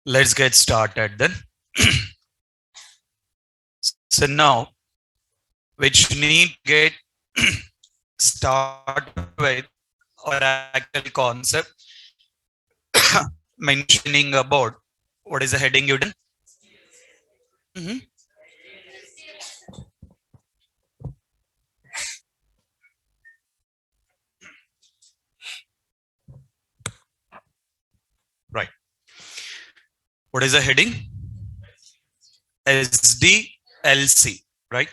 Let's get started then. So now, which need to get started with our actual concept, mentioning about what is the heading you done? Mhm. Right. What is the heading? SDLC. Right.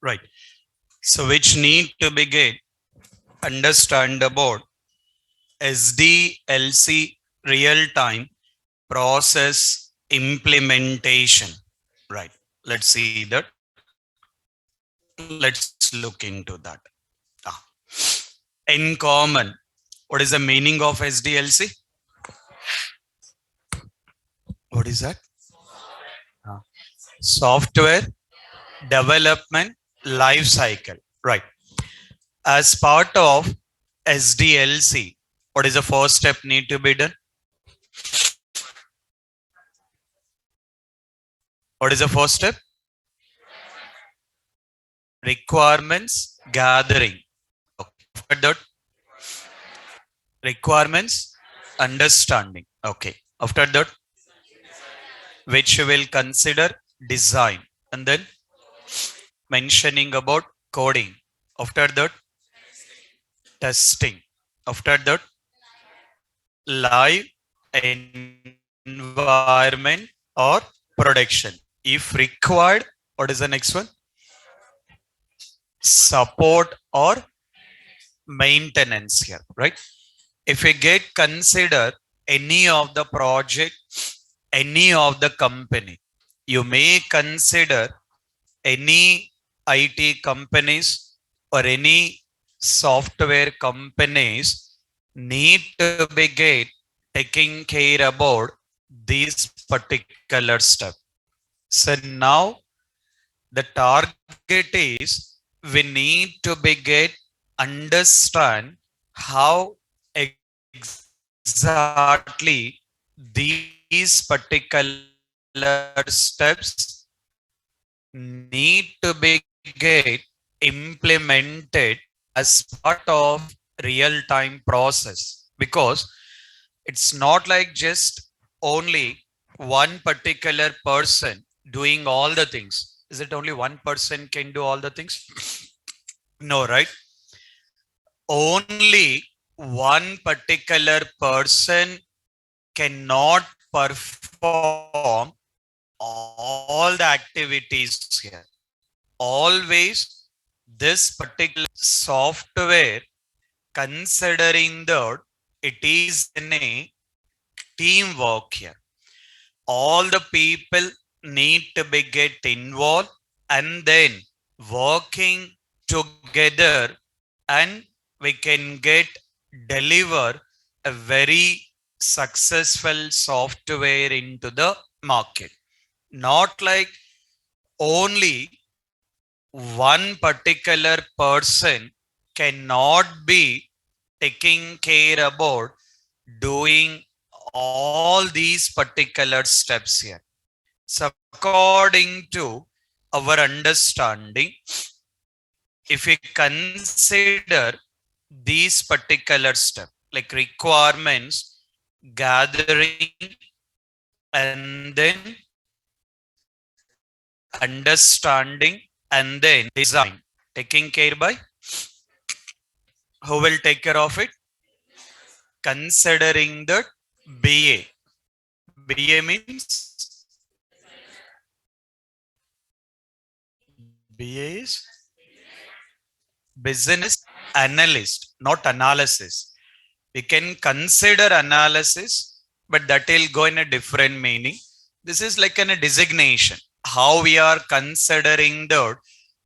Right. So which need to be get understand about SDLC real time process implementation. Right. Let's see that. Let's look into that. Ah. In common, what is the meaning of SDLC? What is that? Ah. Software development life cycle. Right. As part of SDLC, what is the first step need to be done? What is the first step? Requirements gathering. After that, requirements understanding. Okay. After that, which you will consider design, and then mentioning about coding. After that, testing. After that, live environment or production. If required, what is the next one? Support or maintenance here, right? If we get consider any of the project, any of the company, you may consider any IT companies or any software companies need to be get taking care about this particular step. So now the target is we need to be get understand how exactly these particular steps need to be get implemented as part of real time process, because it's not like just only one particular person doing all the things. Is it only one person can do all the things? No, right? Only one particular person cannot perform all the activities here. Always this particular software, considering that it is in a teamwork here, all the people need to be get involved and then working together, and we can get deliver a very successful software into the market. Not like only one particular person cannot be taking care about doing all these particular steps here. So according to our understanding, if we consider these particular steps like requirements gathering, and then understanding, and then design, taking care by who will take care of it? Considering that BA. BA means BA is business analyst, not analysis. We can consider analysis, but that will go in a different meaning. This is like a designation. How we are considering that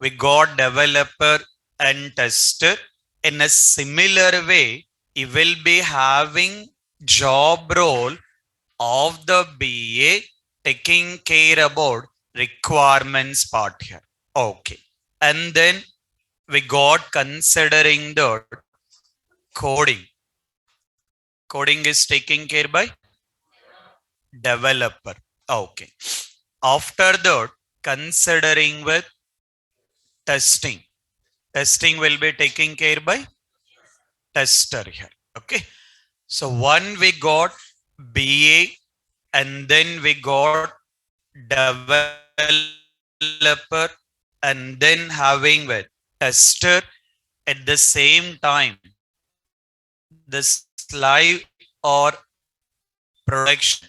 we got developer and tester. In a similar way, you will be having job role of the BA taking care about requirements part here. Okay. And then we got considering the coding. Coding is taken care by developer. Okay. After that, considering with testing. Testing will be taken care by tester here. Okay. So one we got BA and then we got developer and then having with tester at the same time the slide or production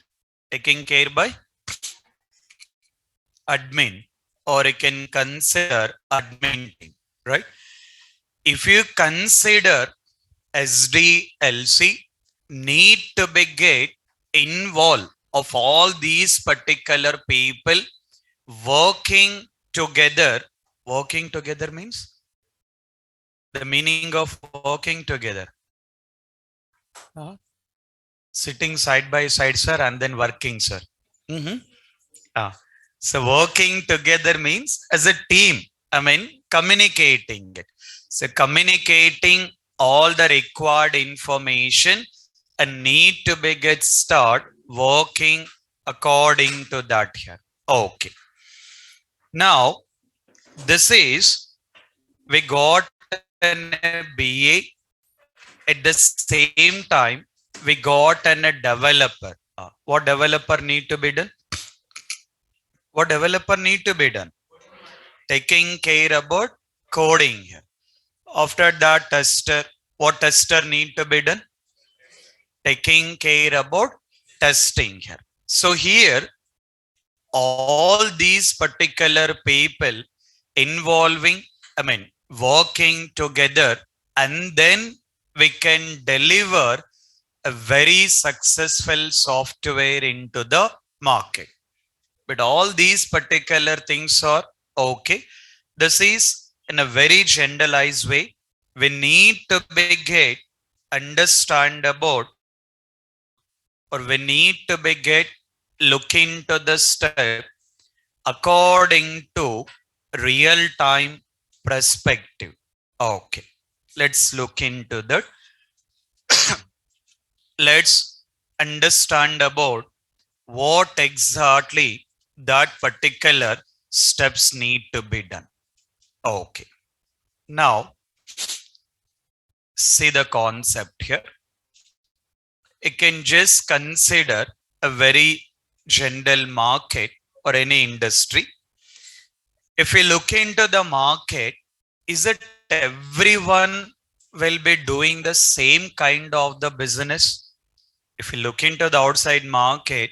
taken care by admin, or you can consider admin team, right? If you consider SDLC need to be get involved of all these particular people working together. Working together means the meaning of working together. Sitting side by side, sir, and then working, sir. Mm-hmm. So working together means as a team. I mean, communicating it. So communicating all the required information and need to be get start working according to that here. Okay. Now, this is, we got an BA. At the same time, we got an a developer. What developer need to be done? What developer need to be done? Taking care about coding here. After that, tester. What tester need to be done? Taking care about testing here. So here, all these particular people involving, I mean, working together, and then we can deliver a very successful software into the market. But all these particular things are okay. This is in a very generalized way. We need to be get understand about, or we need to be get look into the step according to real time perspective. Okay, let's look into that. Let's understand about what exactly that particular steps need to be done. Okay. Now, see the concept here. You can just consider a very general market or any industry. If we look into the market, is it everyone will be doing the same kind of the business? If you look into the outside market,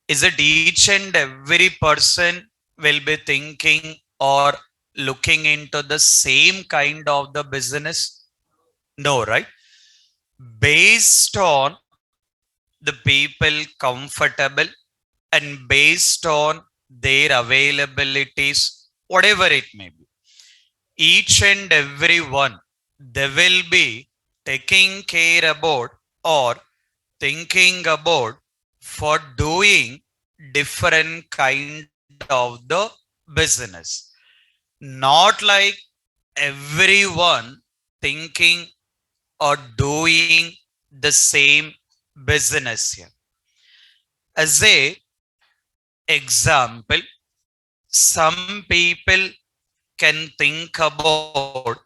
is it each and every person will be thinking or looking into the same kind of the business? No, right? Based on the people comfortable and based on their availabilities, whatever it may be, each and every one, they will be taking care about or thinking about for doing different kind of the business. Not like everyone thinking or doing the same business here. As a example, some people can think about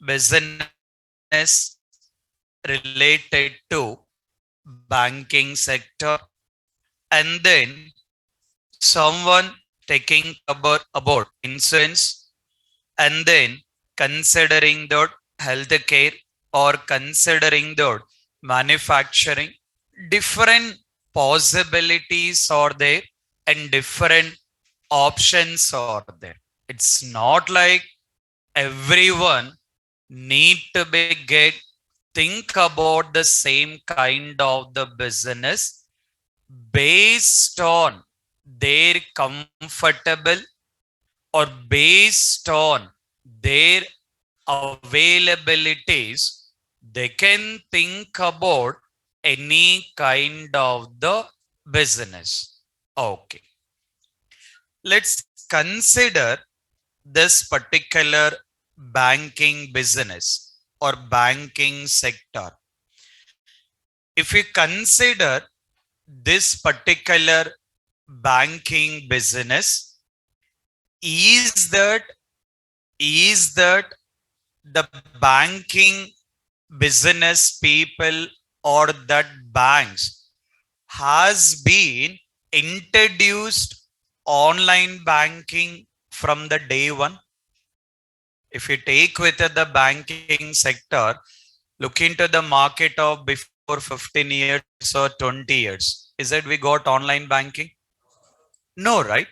business related to banking sector, and then someone taking about insurance, and then considering the healthcare or considering the manufacturing. Different possibilities are there and different options are there. It's not like everyone need to be get think about the same kind of the business based on their comfortable or based on their availabilities. They can think about any kind of the business. Okay, let's consider this particular banking business or banking sector. If we consider this particular banking business, is that the banking business people or that banks has been introduced online banking from the day one? If you take with the banking sector, look into the market of before 15 years or 20 years, is it we got online banking? No, right?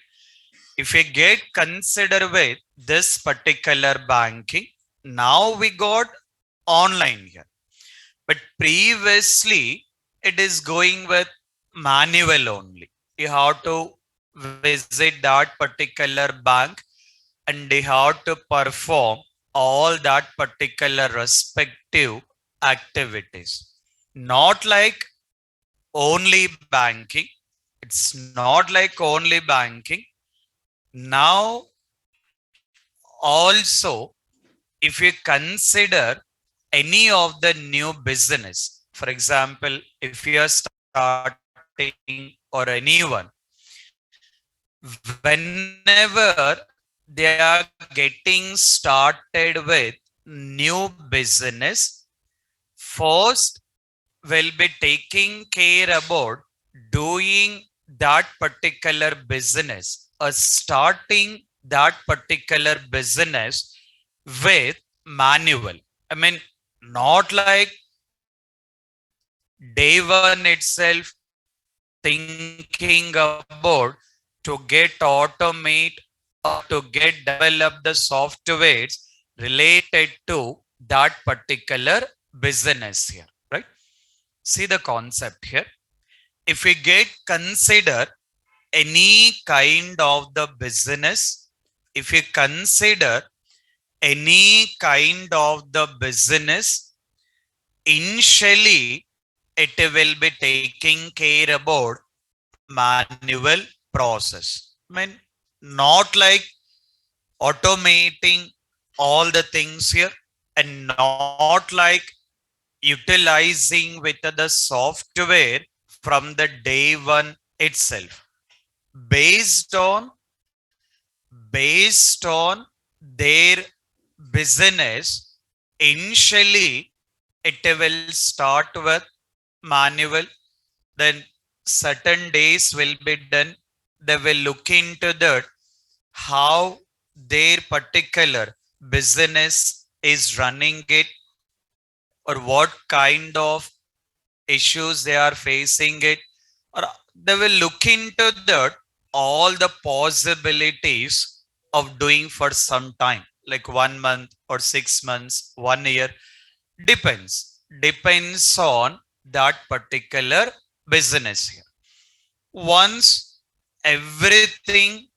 If we get consider with this particular banking, now we got online here. But previously, it is going with manual only. You have to visit that particular bank and they have to perform all that particular respective activities. Not like only banking. It's not like only banking. Now, also, if you consider any of the new business, for example, if you are starting or anyone, whenever they are getting started with new business, first will be taking care about doing that particular business or starting that particular business with manual. I mean, not like day one itself thinking about to get automate or to get develop the softwares related to that particular business here, right? See the concept here. If we get consider any kind of the business, if you consider any kind of the business, initially it will be taking care about manual process. I mean, not like automating all the things here and not like utilizing with the software from the day one itself. Based on based on their business, initially it will start with manual, then certain days will be done. They will look into that how their particular business is running it or what kind of issues they are facing it, or they will look into that all the possibilities of doing for some time, like 1 month or 6 months, 1 year, depends on that particular business here. Once everything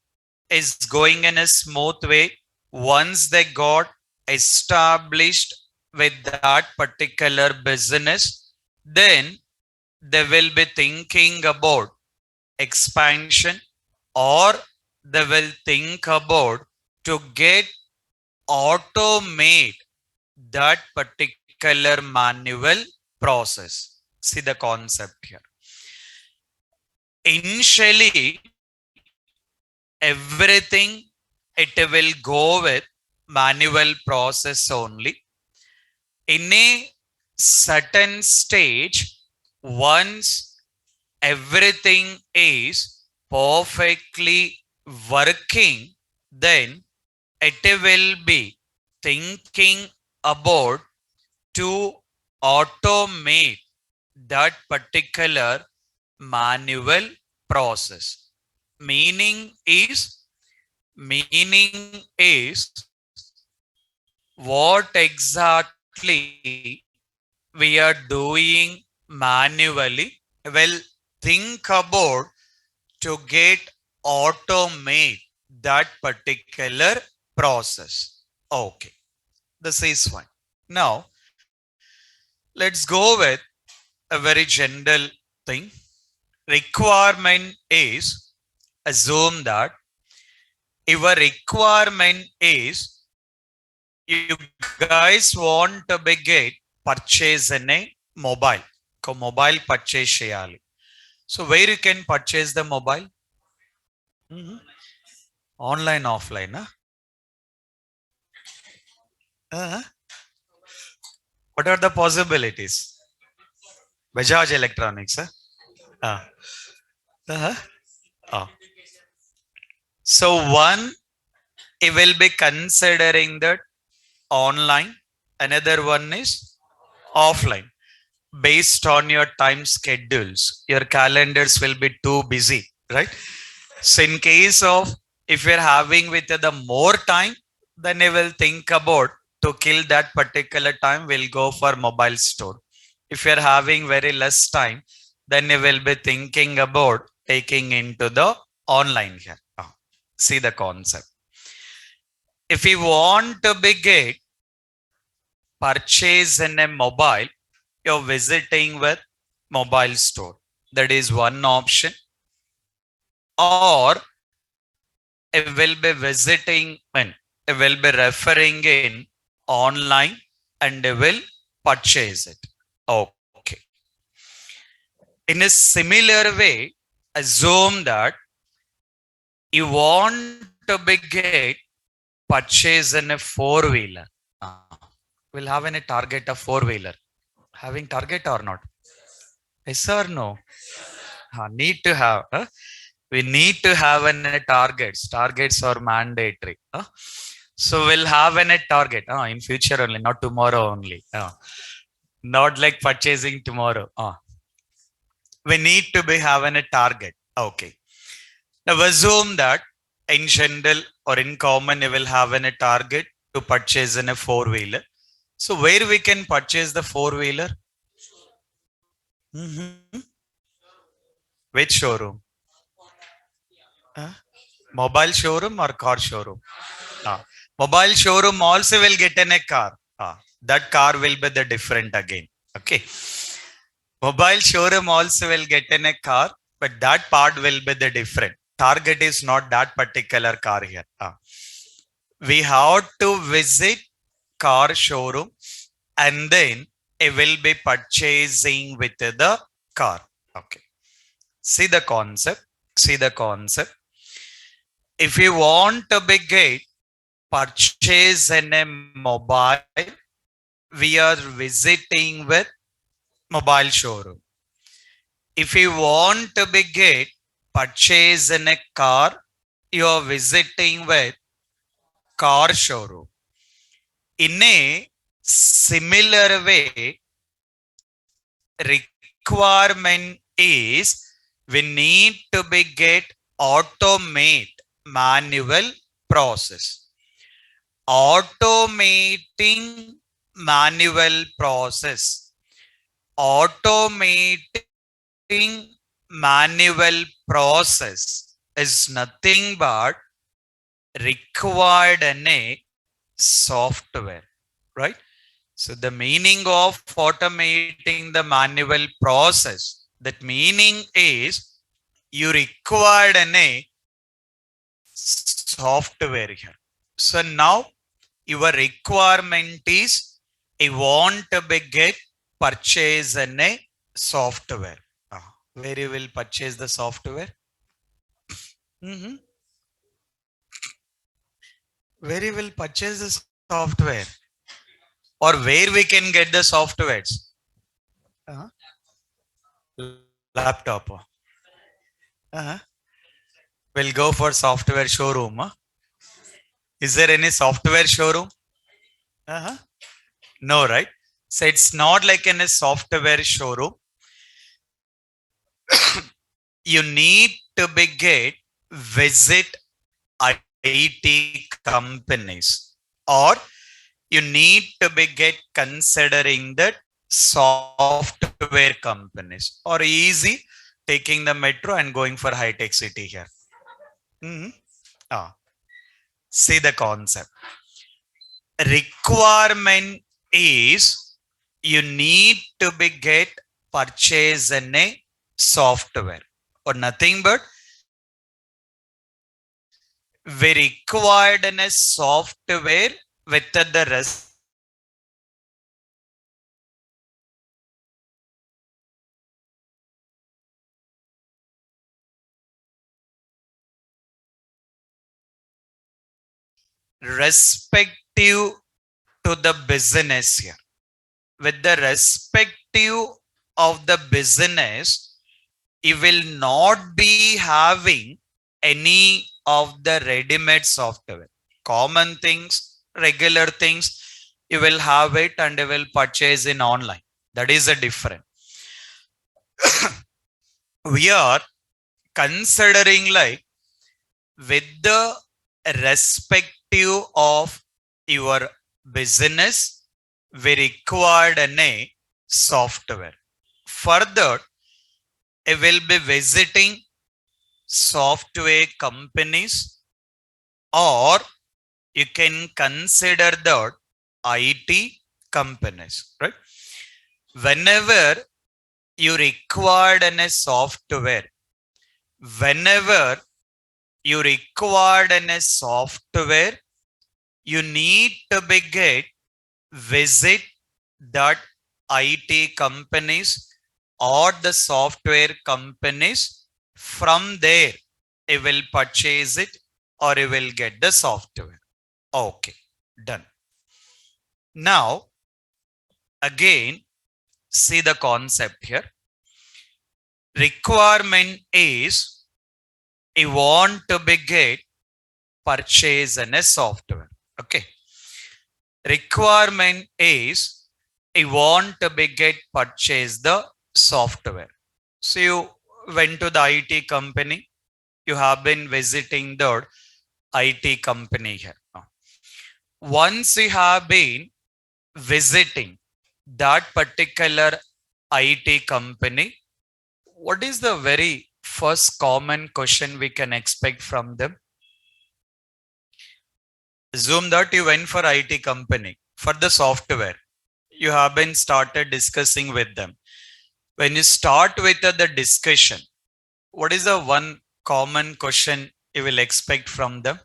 is going in a smooth way, once they got established with that particular business, then they will be thinking about expansion, or they will think about to get automate that particular manual process. See the concept here. Initially, everything it will go with manual process only. In a certain stage, once everything is perfectly working, then it will be thinking about to automate that particular manual process. Meaning is, meaning is what exactly we are doing manually will think about to get automate that particular process. Okay, this is fine. Now let's go with a very general thing. requirement is, assume that your requirement is you guys want to get purchase in a mobile. Mobile purchase cheyali. So where you can purchase the mobile? Online, offline. Uh, what are the possibilities? Bajaj Electronics. Uh, uh, uh. So one, it will be considering that online. Another one is offline. Based on your time schedules, your calendars will be too busy, right? So in case of if you're having with the more time, then you will think about to kill that particular time, we'll go for mobile store. If you're having very less time, then you will be thinking about taking into the online here. See the concept. If you want to begin purchase in a mobile, you're visiting with mobile store. That is one option. Or it will be visiting and it will be referring in online and they will purchase it. Okay. In a similar way, assume that you want to begin purchase in a four-wheeler. We'll have any target of four-wheeler. Having target or not? Yes or no? Need to have. We need to have any targets. Targets are mandatory. So we'll have any target in future only, not tomorrow only. Not like purchasing tomorrow. We need to be having a target. Okay. Now assume that in general or in common, you will have a target to purchase in a four-wheeler. So where we can purchase the four-wheeler? Which showroom? Mobile showroom or car showroom? Mobile showroom also will get in a car. That car will be the different again. Okay. Mobile showroom also will get in a car, but that part will be the different. Target is not that particular car here. We have to visit car showroom and then it will be purchasing with the car. Okay. See the concept. See the concept. If you want to begin purchase in a mobile, we are visiting with mobile showroom. If you want to begin purchase in a car, you are visiting with car showroom. In a similar way, requirement is we need to begin automate manual process. Automating manual process. Automating manual process is nothing but required in a software, right? So the meaning of automating the manual process, that meaning is you required in a software here. So now your requirement is you want to begin purchase in a software. Where you will purchase the software? Where you will purchase the software? Or where we can get the softwares? Laptop. We'll go for software showroom. Is there any software showroom? No, right? So it's not like in a software showroom. You need to begin visit IT companies, or you need to begin considering that software companies, or easy taking the metro and going for high tech city here. See the concept. Requirement is you need to begin purchase in a software. or nothing but we required in a software with the respective to the business here. With the respective of the business, you will not be having any of the ready-made software. Common things, regular things, you will have it and you will purchase in online. That is a different. We are considering like with the respective of your business, we required a software. Further, I will be visiting software companies, or you can consider that IT companies, right? Whenever you required a software, whenever you required a software, you need to be get visit that IT companies or the software companies. From there you will purchase it or you will get the software. Okay, done. Now again, see the concept here. Requirement is you want to be get purchase in a software. Okay, requirement is you want to be get purchase the software. So you went to the IT company, you have been visiting the IT company here. Now, once you have been visiting that particular IT company, what is the very first common question we can expect from them? Assume that you went for IT company for the software. You have been started discussing with them. When you start with the discussion, what is the one common question you will expect from them?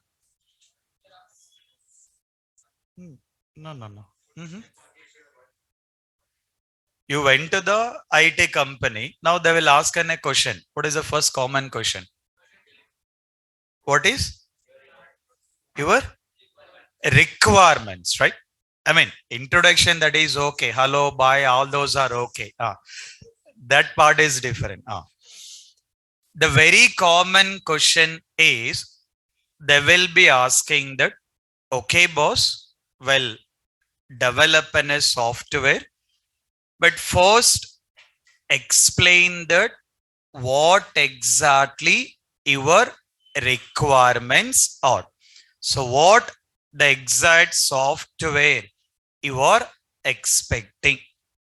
No, no, no. Mhm. You went to the IT company. Now they will ask a question. What is the first common question? What is your requirements, right? I mean, introduction, that is okay. Hello, bye, all those are okay. That part is different. The very common question is they will be asking that, okay, boss, well, develop a software, but first explain that what exactly your requirements are. So, what the exact software you are expecting.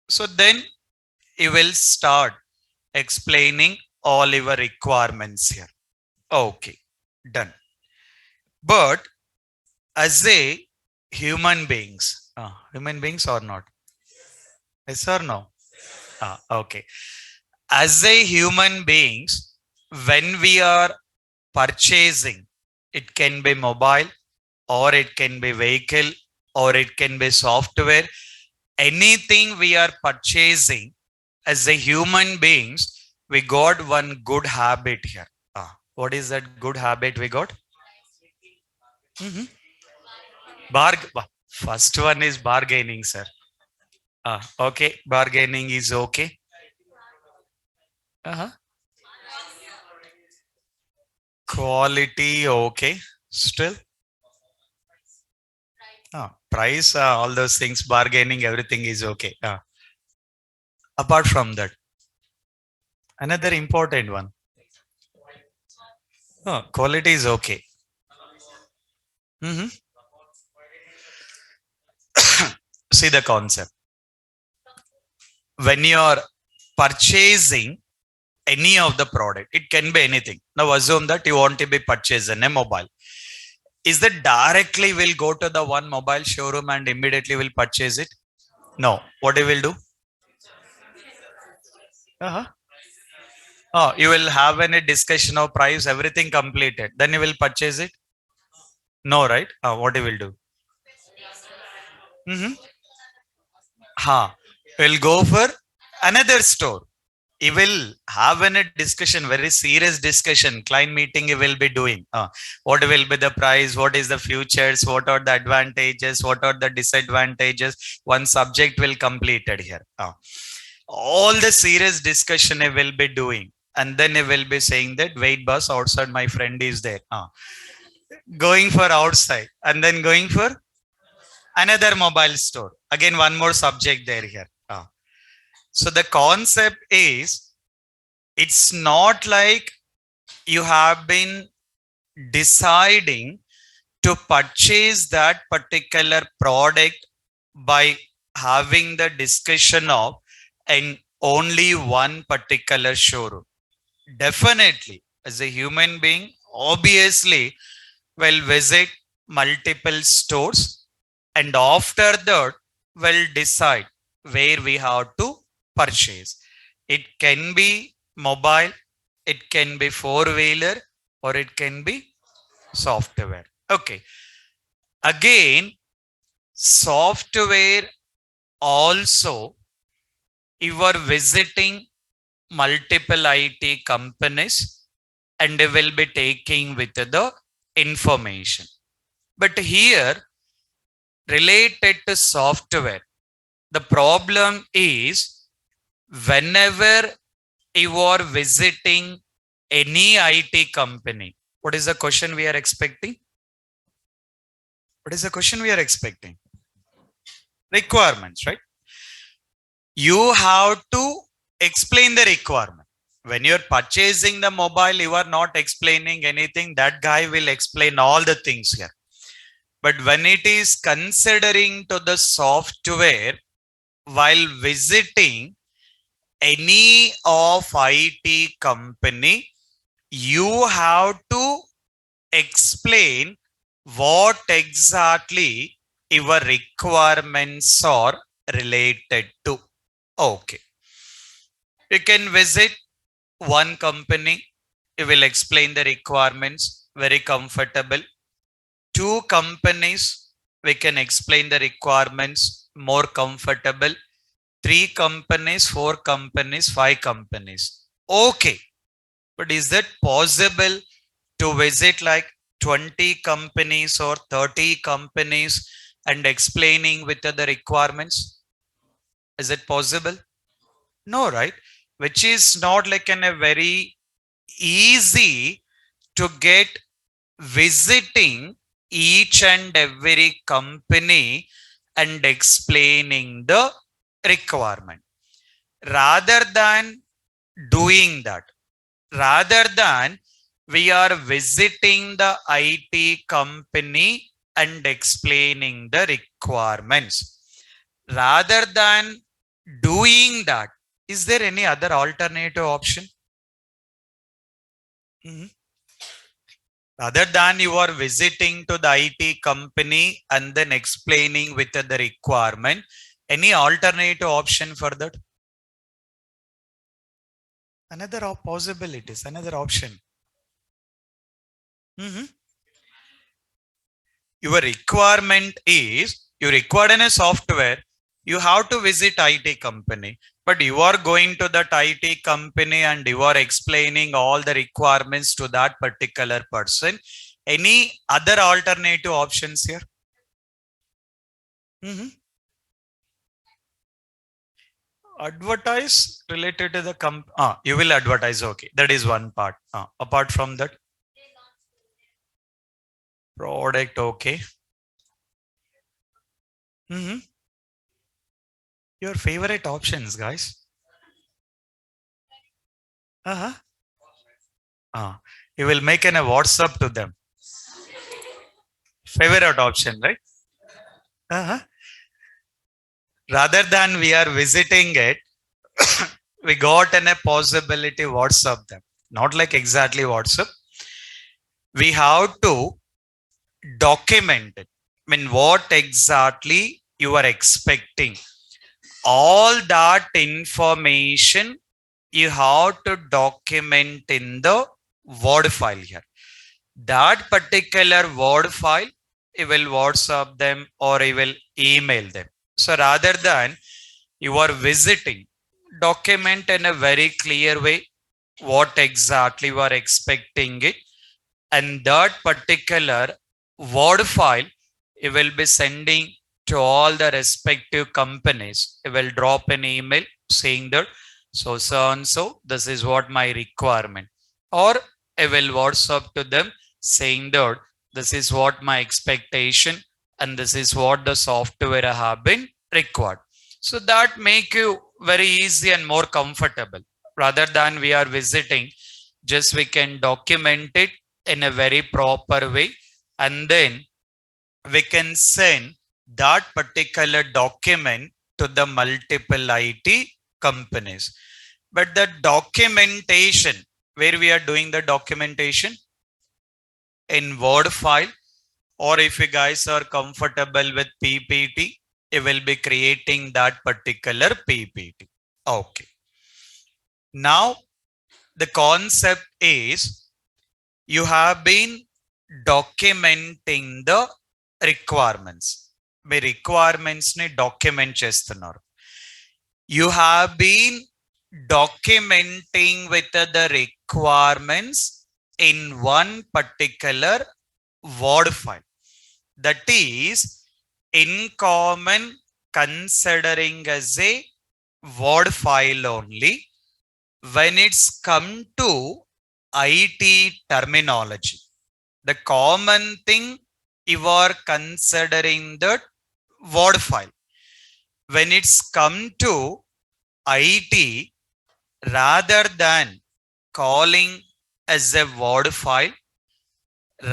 So, then you will start explaining all your requirements here. Okay, done. But as a human beings or not? Yes or no? Okay. As a human beings, when we are purchasing, it can be mobile or it can be vehicle or it can be software. Anything we are purchasing as a human beings, we got one good habit here. What is that good habit we got? Mm-hmm. First one is bargaining, sir. Okay, bargaining is okay. Uh-huh. Quality, okay. Still, price, all those things, bargaining, everything is okay. Apart from that, another important one. Quality is okay. Mhm. See the concept. When you are purchasing any of the product, it can be anything. Now assume that you want to be purchasing a mobile. Is that directly will go to the one mobile showroom and immediately will purchase it? No. What you will do? Uh-huh. Oh, you will have any discussion of price, everything completed. Then you will purchase it? No, right? What you will do? Mm-hmm. Ha. We'll go for another store. He will have a discussion, very serious discussion, client meeting he will be doing. What will be the price? What is the futures? What are the advantages? What are the disadvantages? One subject will completed here. All the serious discussion he will be doing. And then he will be saying that, wait, boss, outside my friend is there. Going for outside and then going for another mobile store. Again, one more subject there here. So the concept is, it's not like you have been deciding to purchase that particular product by having the discussion of in only one particular showroom. Definitely, as a human being, obviously, will visit multiple stores, and after that, will decide where we have to purchase. It can be mobile, it can be four-wheeler, or it can be software. Okay. Again, software also, you are visiting multiple IT companies and they will be taking with the information. But here, related to software, the problem is whenever you are visiting any IT company, what is the question we are expecting? What is the question we are expecting? Requirements, right? You have to explain the requirement. When you're purchasing the mobile, you are not explaining anything. That guy will explain all the things here. But when it is considering to the software, while visiting any of IT company, you have to explain what exactly your requirements are related to. Okay. You can visit one company, you will explain the requirements, very comfortable. Two companies, we can explain the requirements, more comfortable. Three companies, four companies, five companies. Okay. But is that possible to visit like 20 companies or 30 companies and explaining with the requirements? Is it possible? No, right? Which is not like a very easy to get visiting each and every company and explaining the requirement. Rather than doing that, rather than we are visiting the IT company and explaining the requirements, rather than doing that, is there any other alternative option? Mhm. Rather than you are visiting to the IT company and then explaining with the requirement, any alternative option for that? Another possibilities, another option. Mhm. Your requirement is, you require in a software, you have to visit IT company, but you are going to that IT company and you are explaining all the requirements to that particular person. Any other alternative options here? Mhm. Advertise related to the you will advertise. Okay, that is one part. Apart from that, product. Okay. Mhm. Your favorite options, guys. Uh-huh. You will make a WhatsApp to them. Favorite option, right? Uh-huh. Rather than we are visiting it, we got a possibility WhatsApp them. Not like exactly WhatsApp. We have to document it. I mean, what exactly you are expecting. All that information you have to document in the Word file here. That particular Word file, you will WhatsApp them or you will email them. So rather than you are visiting, document in a very clear way what exactly you are expecting it, and that particular Word file you will be sending to all the respective companies. You will drop an email saying that so and so, this is what my requirement, or I will WhatsApp to them saying that this is what my expectation and this is what the software have been required. So that make you very easy and more comfortable. Rather than we are visiting, just we can document it in a very proper way, and then we can send that particular document to the multiple IT companies. But the documentation, where we are doing the documentation in Word file, or if you guys are comfortable with PPT, you will be creating that particular PPT. Okay. Now the concept is you have been documenting the requirements. Me requirements ని document చేస్తున్నారు. You have been documenting with the requirements in one particular Word file. That is in common considering as a Word file only. When it's come to IT terminology, the common thing you are considering that Word file. When it's come to IT, rather than calling as a Word file,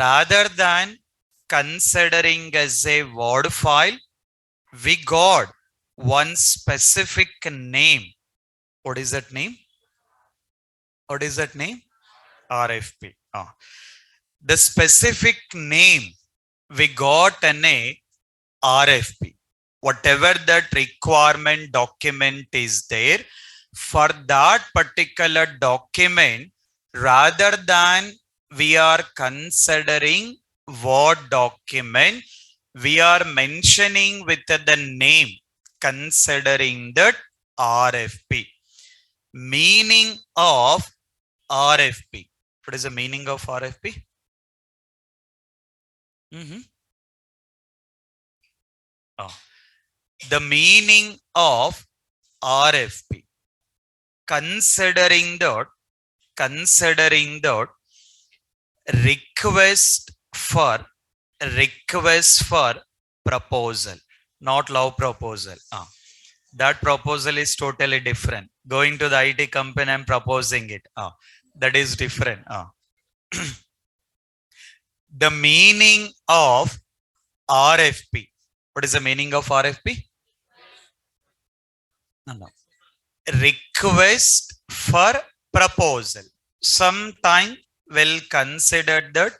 rather than considering as a Word file, we got one specific name. What is that name? What is that name? RFP. The specific name we got an RFP. Whatever that requirement document is there, for that particular document, rather than we are considering what document, we are mentioning with the name, considering that RFP. Meaning of RFP. What is the meaning of RFP? The meaning of RFP. Considering that request for proposal, not love proposal. That proposal is totally different. Going to the IT company and proposing it. That is different. The meaning of RFP. What is the meaning of RFP? No. Request for proposal. Sometime we'll consider that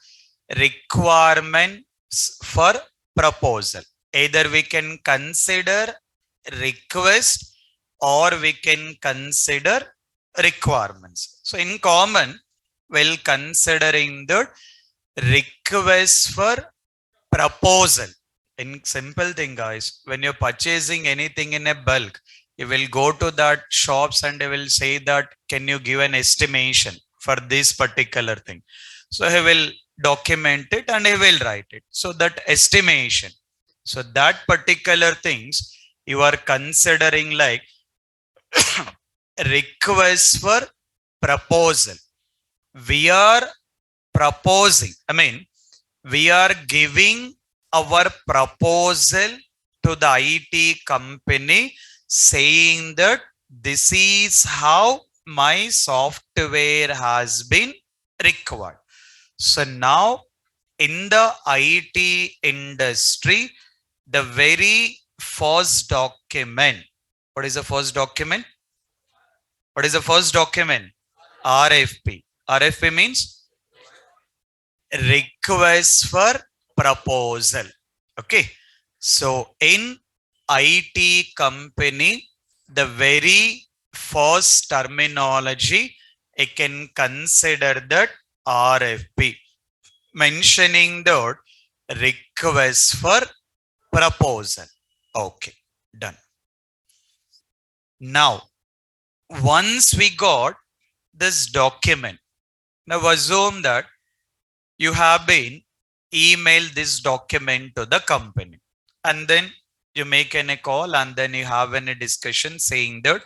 requirements for proposal. Either we can consider request or we can consider requirements. So in common, we'll considering the request for proposal. In simple thing, guys, when you're purchasing anything in a bulk, you will go to that shops and they will say that, can you give an estimation for this particular thing? So he will document it and he will write it. So that estimation. So that particular things you are considering like request for proposal. We are proposing, we are giving our proposal to the IT company saying that this is how my software has been required. So now in the IT industry, the very first document, what is the first document? What is the first document? RFP. RFP means request for proposal. Okay. So in IT company, the very first terminology, I can consider that RFP, mentioning the request for proposal. Okay, done. Now, once we got this document, now assume that you have been emailed this document to the company, and then you make a call, and then you have a discussion saying that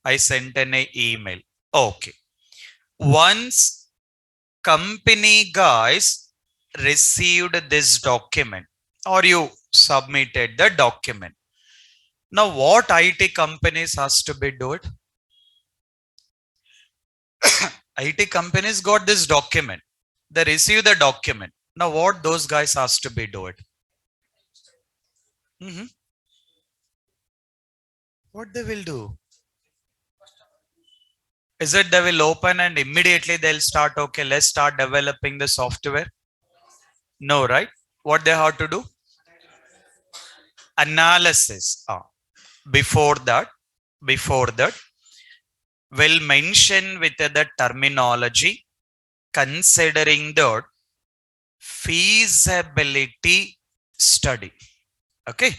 I sent an email. Okay. Once company guys received this document, or you submitted the document, now what IT companies has to be doing? IT companies got this document. They receive the document. Now what those guys has to be doing? What they will do? Is it they will open and immediately they'll start, okay, let's start developing the software? No, right? What they have to do? Analysis. Before that, before that, will mention with the terminology considering the feasibility study. Okay.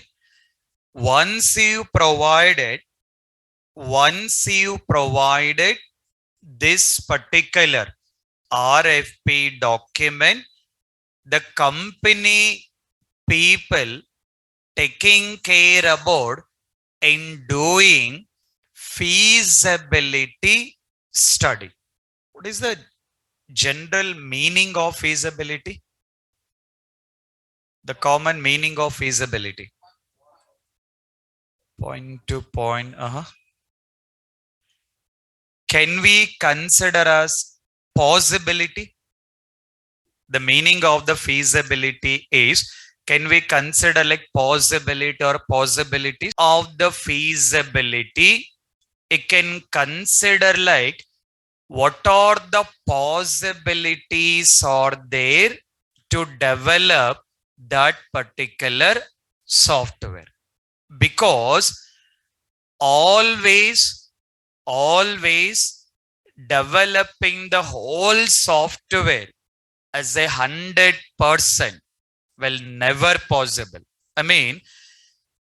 Once you provided this particular RFP document, the company people taking care about in doing feasibility study. What is the general meaning of feasibility? The common meaning of feasibility. Point to point. Can we consider as possibility? The meaning of the feasibility is, can we consider like possibility or possibilities of the feasibility? It can consider like what are the possibilities are there to develop that particular software. Because always developing the whole software as 100% will never possible. I mean,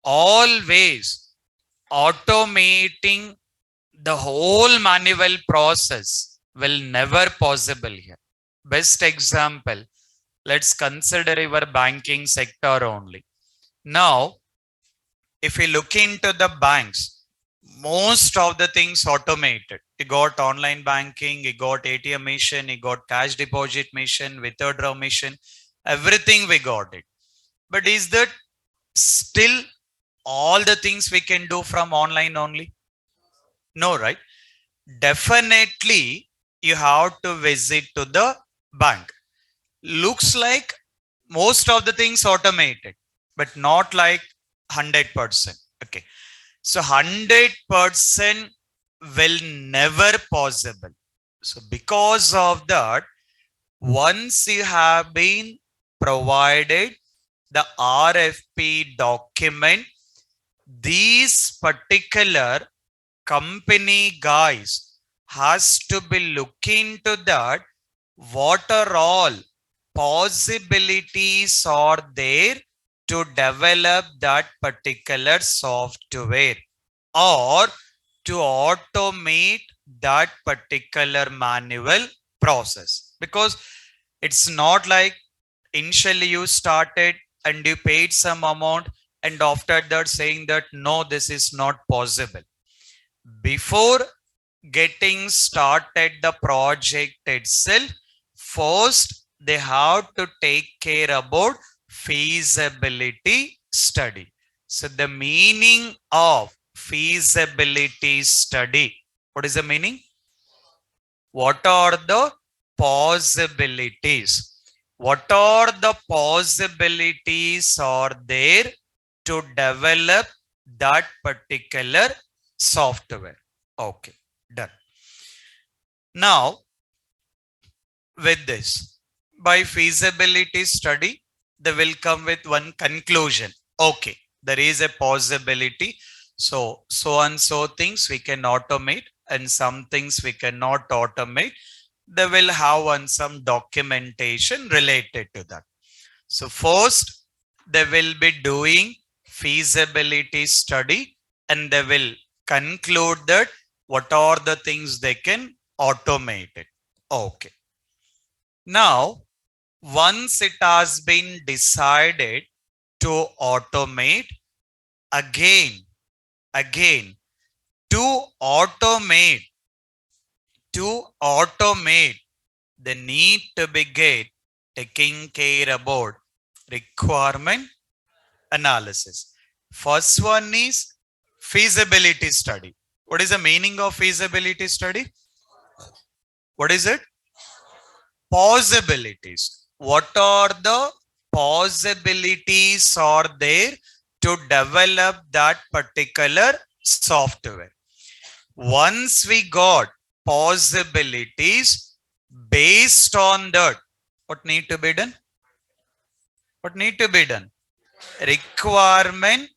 always automating the whole manual process will never possible here. Best example, let's consider your banking sector only. Now, if we look into the banks, most of the things automated. You got online banking, you got ATM machine, you got cash deposit machine, withdrawal machine, everything we got it. But is that still all the things we can do from online only? No, right? Definitely you have to visit to the bank. Looks like most of the things automated, but not like 100%. Okay. So 100% will never possible. So because of that, once you have been provided the RFP document, these particular company guys has to be looking to that what are all possibilities are there to develop that particular software or to automate that particular manual process. Because it's not like initially you started and you paid some amount and after that saying that no, this is not possible. Before getting started the project itself, first they have to take care about feasibility study. So the meaning of feasibility study, what is the meaning? What are the possibilities? What are the possibilities are there to develop that particular software? Okay, done. Now, with this, by feasibility study, they will come with one conclusion. Okay, there is a possibility. So and so things we can automate and some things we cannot automate. They will have on some documentation related to that. So first, they will be doing feasibility study and they will conclude that what are the things they can automate it. Okay. Now, once it has been decided to automate, again, to automate, to automate, they need to begin taking care about requirement analysis. First one is feasibility study. What is the meaning of feasibility study? What is it? Possibilities. What are the possibilities are there to develop that particular software? Once we got possibilities, based on that, what need to be done? What need to be done? Requirement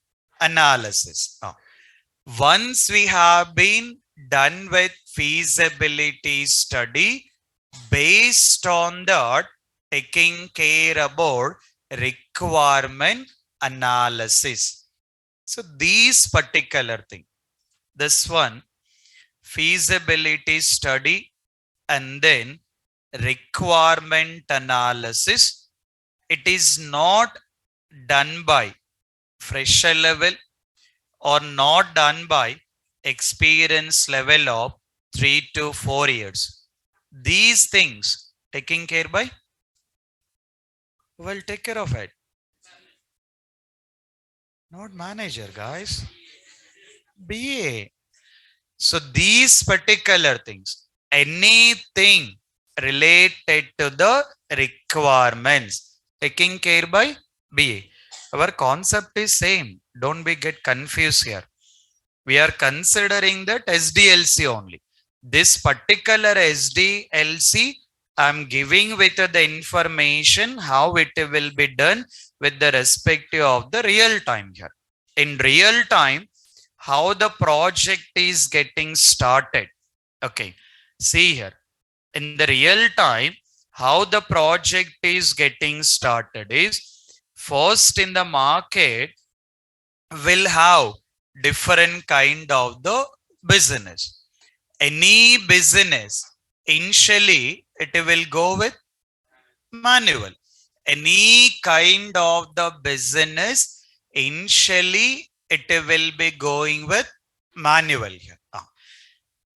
analysis. Once we have been done with feasibility study, based on that, taking care about requirement analysis. So these particular thing, this one, feasibility study and then requirement analysis, it is not done by fresher level or not done by experience level of 3 to 4 years. These things taking care by, well, take care of it. Not manager, guys. BA. So these particular things, anything related to the requirements, taking care by BA. Our concept is same. Don't be get confused here. We are considering that SDLC only. This particular SDLC, I'm giving with the information how it will be done with the respective of the real time here. In real time, how the project is getting started. Okay, see here. In the real time, how the project is getting started is, first in the market will have different kind of the business. Any business, initially it will go with manual. Any kind of the business, initially it will be going with manual here.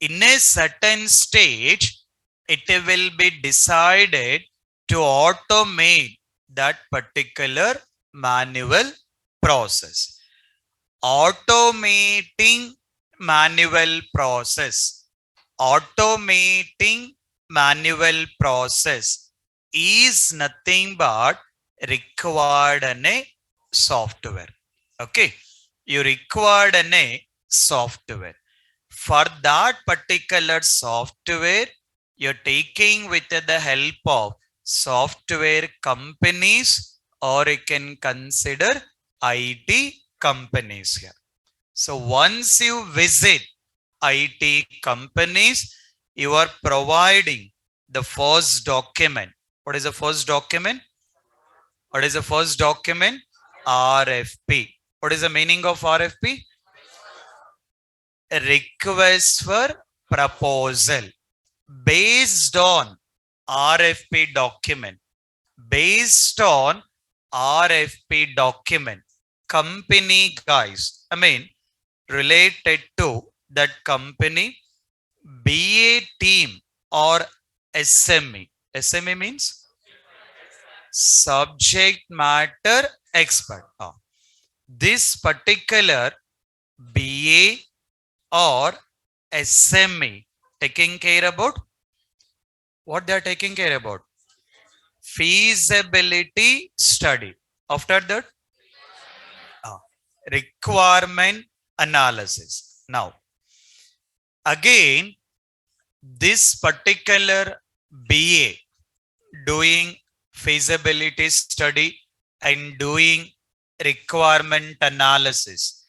In a certain stage, it will be decided to automate that particular manual process. Automating manual process. Automating manual process is nothing but required in a software. Okay, you required in a software. For that particular software, you're taking with the help of software companies, or you can consider IT companies here. So once you visit IT companies, you are providing the first document. What is the first document? What is the first document? RFP. What is the meaning of RFP? A request for proposal. Based on RFP document. Based on RFP document. Company guys, related to that company, BA team or SME. SME means subject matter expert. This particular BA or SME taking care about what they are taking care about? Feasibility study. After that, requirement analysis. Now, again, this particular BA doing feasibility study and doing requirement analysis,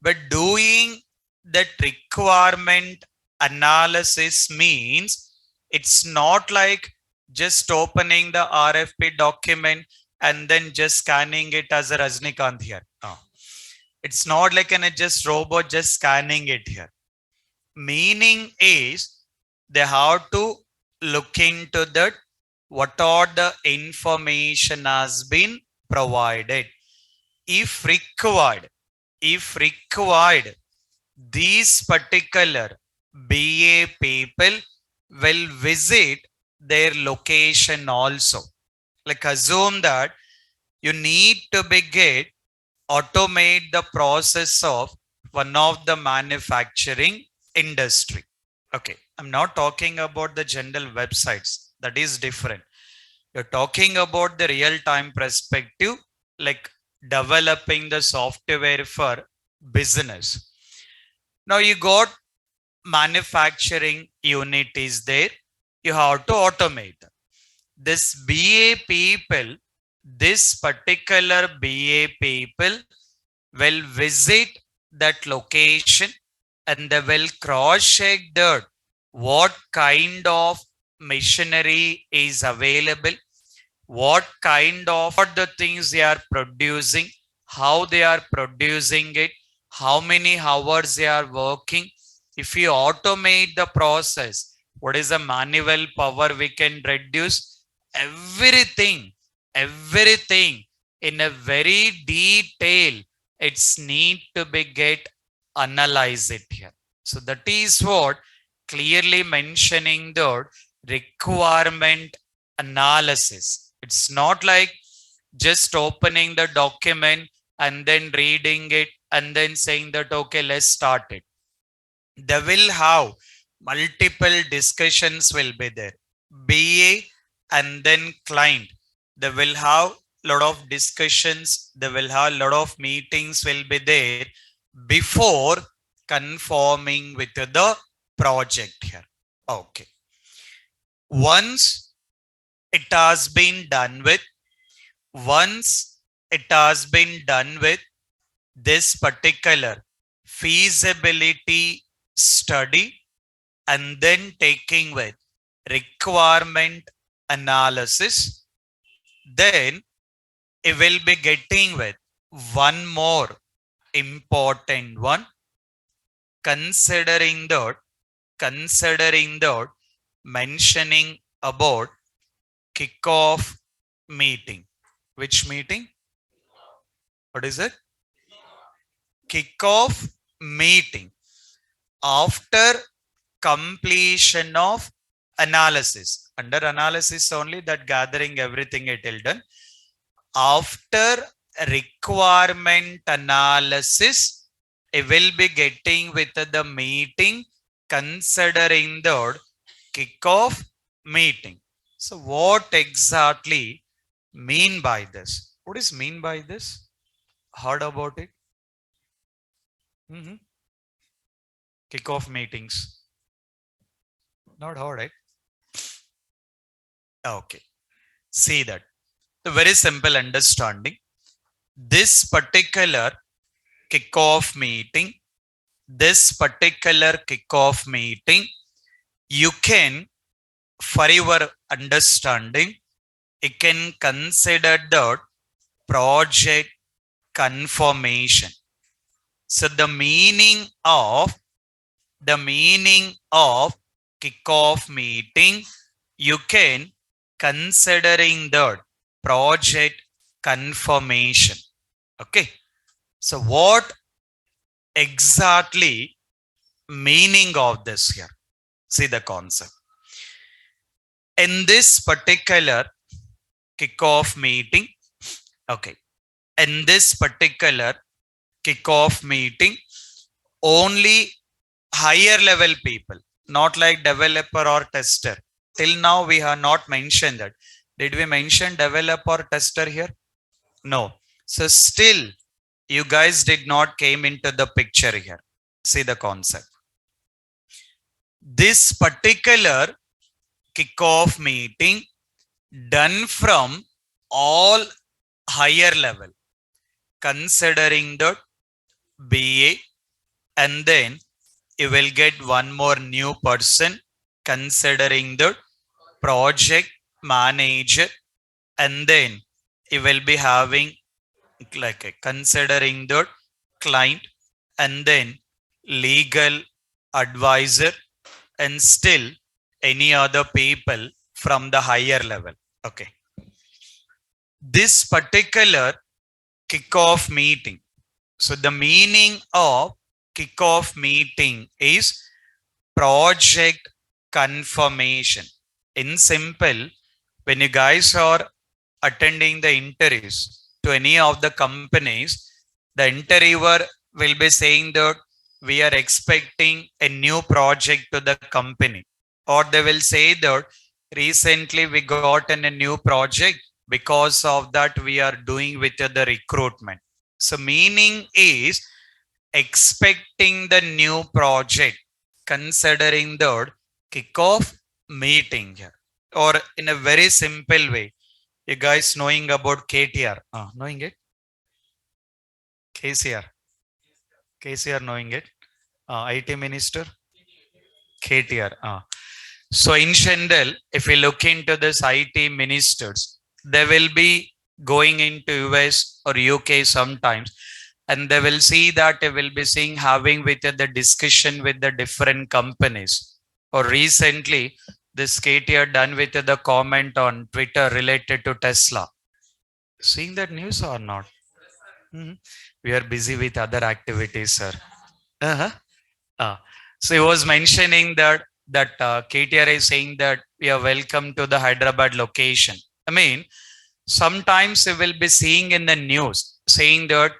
but doing that requirement analysis means it's not like just opening the RFP document and then just scanning it as a Rajnikant here. No. It's not like an just robot just scanning it here. Meaning is they have to look into that what are the information has been provided. If required, these particular BA people will visit their location also. Like assume that you need to begin automate the process of one of the manufacturing industry. Okay, I'm not talking about the general websites. That is different. You're talking about the real-time perspective, like developing the software for business. Now you got manufacturing unit is there. You have to automate. This BA people, this particular BA people will visit that location and they will cross check that what kind of machinery is available, what kind of what the things they are producing, how they are producing it, how many hours they are working. If you automate the process, what is the manual power we can reduce? Everything in a very detail, it's need to be get analyze it here. So that is what clearly mentioning the requirement analysis. It's not like just opening the document and then reading it and then saying that, okay, let's start it. They will have multiple discussions will be there. BA and then client. They will have lot of discussions. They will have lot of meetings will be there before conforming with the project here. Okay. Once it has been done with, this particular feasibility study and then taking with requirement analysis, then it will be getting with one more important one, considering that mentioning about kickoff meeting. Which meeting? What is it? Kickoff meeting. After completion of analysis. Under analysis only, that gathering everything it will done. After requirement analysis, it will be getting with the meeting considering the kickoff meeting. So what exactly mean by this? What is mean by this? Heard about it? Kickoff meetings. Not heard it. Okay. See that. The very simple understanding. This particular kickoff meeting, you can, for your understanding, you can consider the project confirmation. So the meaning of kickoff meeting, you can considering the project confirmation. Okay. So what exactly meaning of this here? See the concept. In this particular kickoff meeting, okay, in this particular kickoff meeting, only higher level people, not like developer or tester. Till now, we have not mentioned that. Did we mention developer or tester here? No. So still, you guys did not came into the picture here. See the concept. This particular kickoff meeting done from all higher level, considering the BA and then you will get one more new person considering the project manager, and then you will be having like considering the client, and then legal advisor, and still any other people from the higher level. Okay. This particular kickoff meeting. So the meaning of kickoff meeting is project confirmation. In simple, when you guys are attending the interviews to any of the companies, the interviewer will be saying that we are expecting a new project to the company, or they will say that recently we got in a new project, because of that we are doing with the recruitment. So meaning is expecting the new project, considering the kickoff meeting here. Or in a very simple way, you guys knowing about KTR? Knowing it? KCR. KCR knowing it? IT minister? KTR. So in general, if we look into this IT ministers, they will be going into US or UK sometimes, and they will see that they will be seeing having with the discussion with the different companies. Or recently, this KTR done with the comment on Twitter related to Tesla. Seeing that news or not? Mhm. We are busy with other activities, sir. Uh-huh. Uh, so he was mentioning that KTR is saying that we are welcome to the Hyderabad location. I mean, sometimes you will be seeing in the news saying that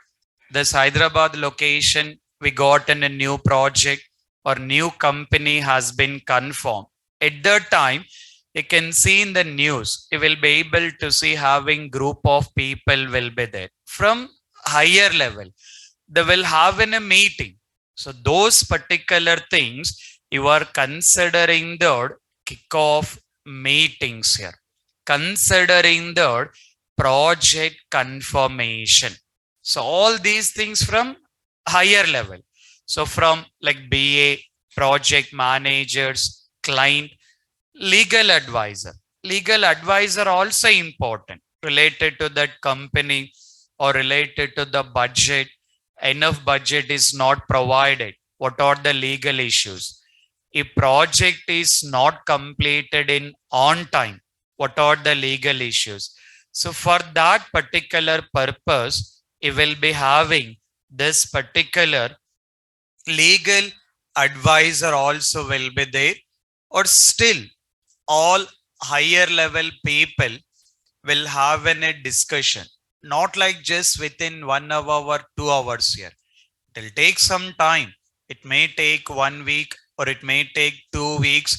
this Hyderabad location we got in a new project or new company has been confirmed. At that time, you can see in the news, you will be able to see having group of people will be there from higher level. They will have in a meeting. So those particular things you are considering the kickoff meetings here. Considering the project confirmation. So all these things from higher level. So from like BA, project managers, client, legal advisor. Legal advisor also important related to that company or related to the budget. Enough budget is not provided. What are the legal issues? If project is not completed in on time, what are the legal issues? So for that particular purpose, you will be having this particular legal advisor also will be there, or still all higher level people will have a discussion, not like just within 1 hour or 2 hours here. It will take some time. It may take 1 week or it may take 2 weeks,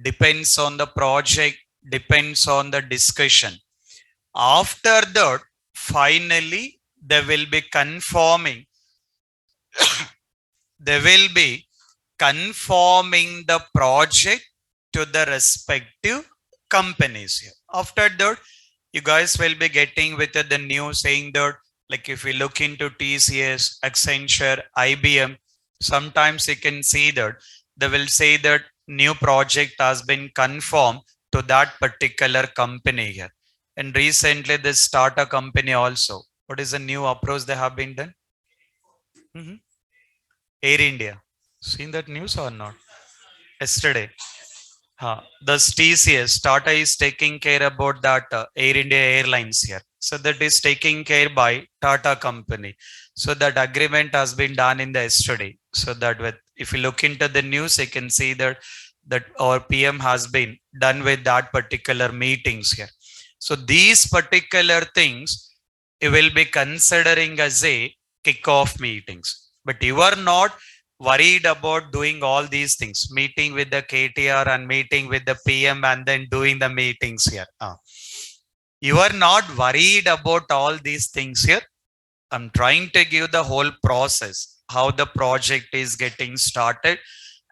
depends on the project, depends on the discussion. After that, finally they will be confirming, they will be conforming the project to the respective companies here. After that, you guys will be getting with the news saying that, like if we look into TCS, Accenture, IBM, sometimes you can see that they will say that new project has been confirmed to that particular company here. And recently, this startup company also. What is the new approach they have been done? Mhm. Air India. Seen that news or not? Yesterday. The TCS, Tata is taking care about that Air India Airlines here. So that is taken care by Tata company. So that agreement has been done in the yesterday. So that with, if you look into the news, you can see that our PM has been done with that particular meetings here. So these particular things you will be considering as a kickoff meetings. But you are not worried about doing all these things, meeting with the KTR and meeting with the PM and then doing the meetings here. You are not worried about all these things here. I'm trying to give the whole process, how the project is getting started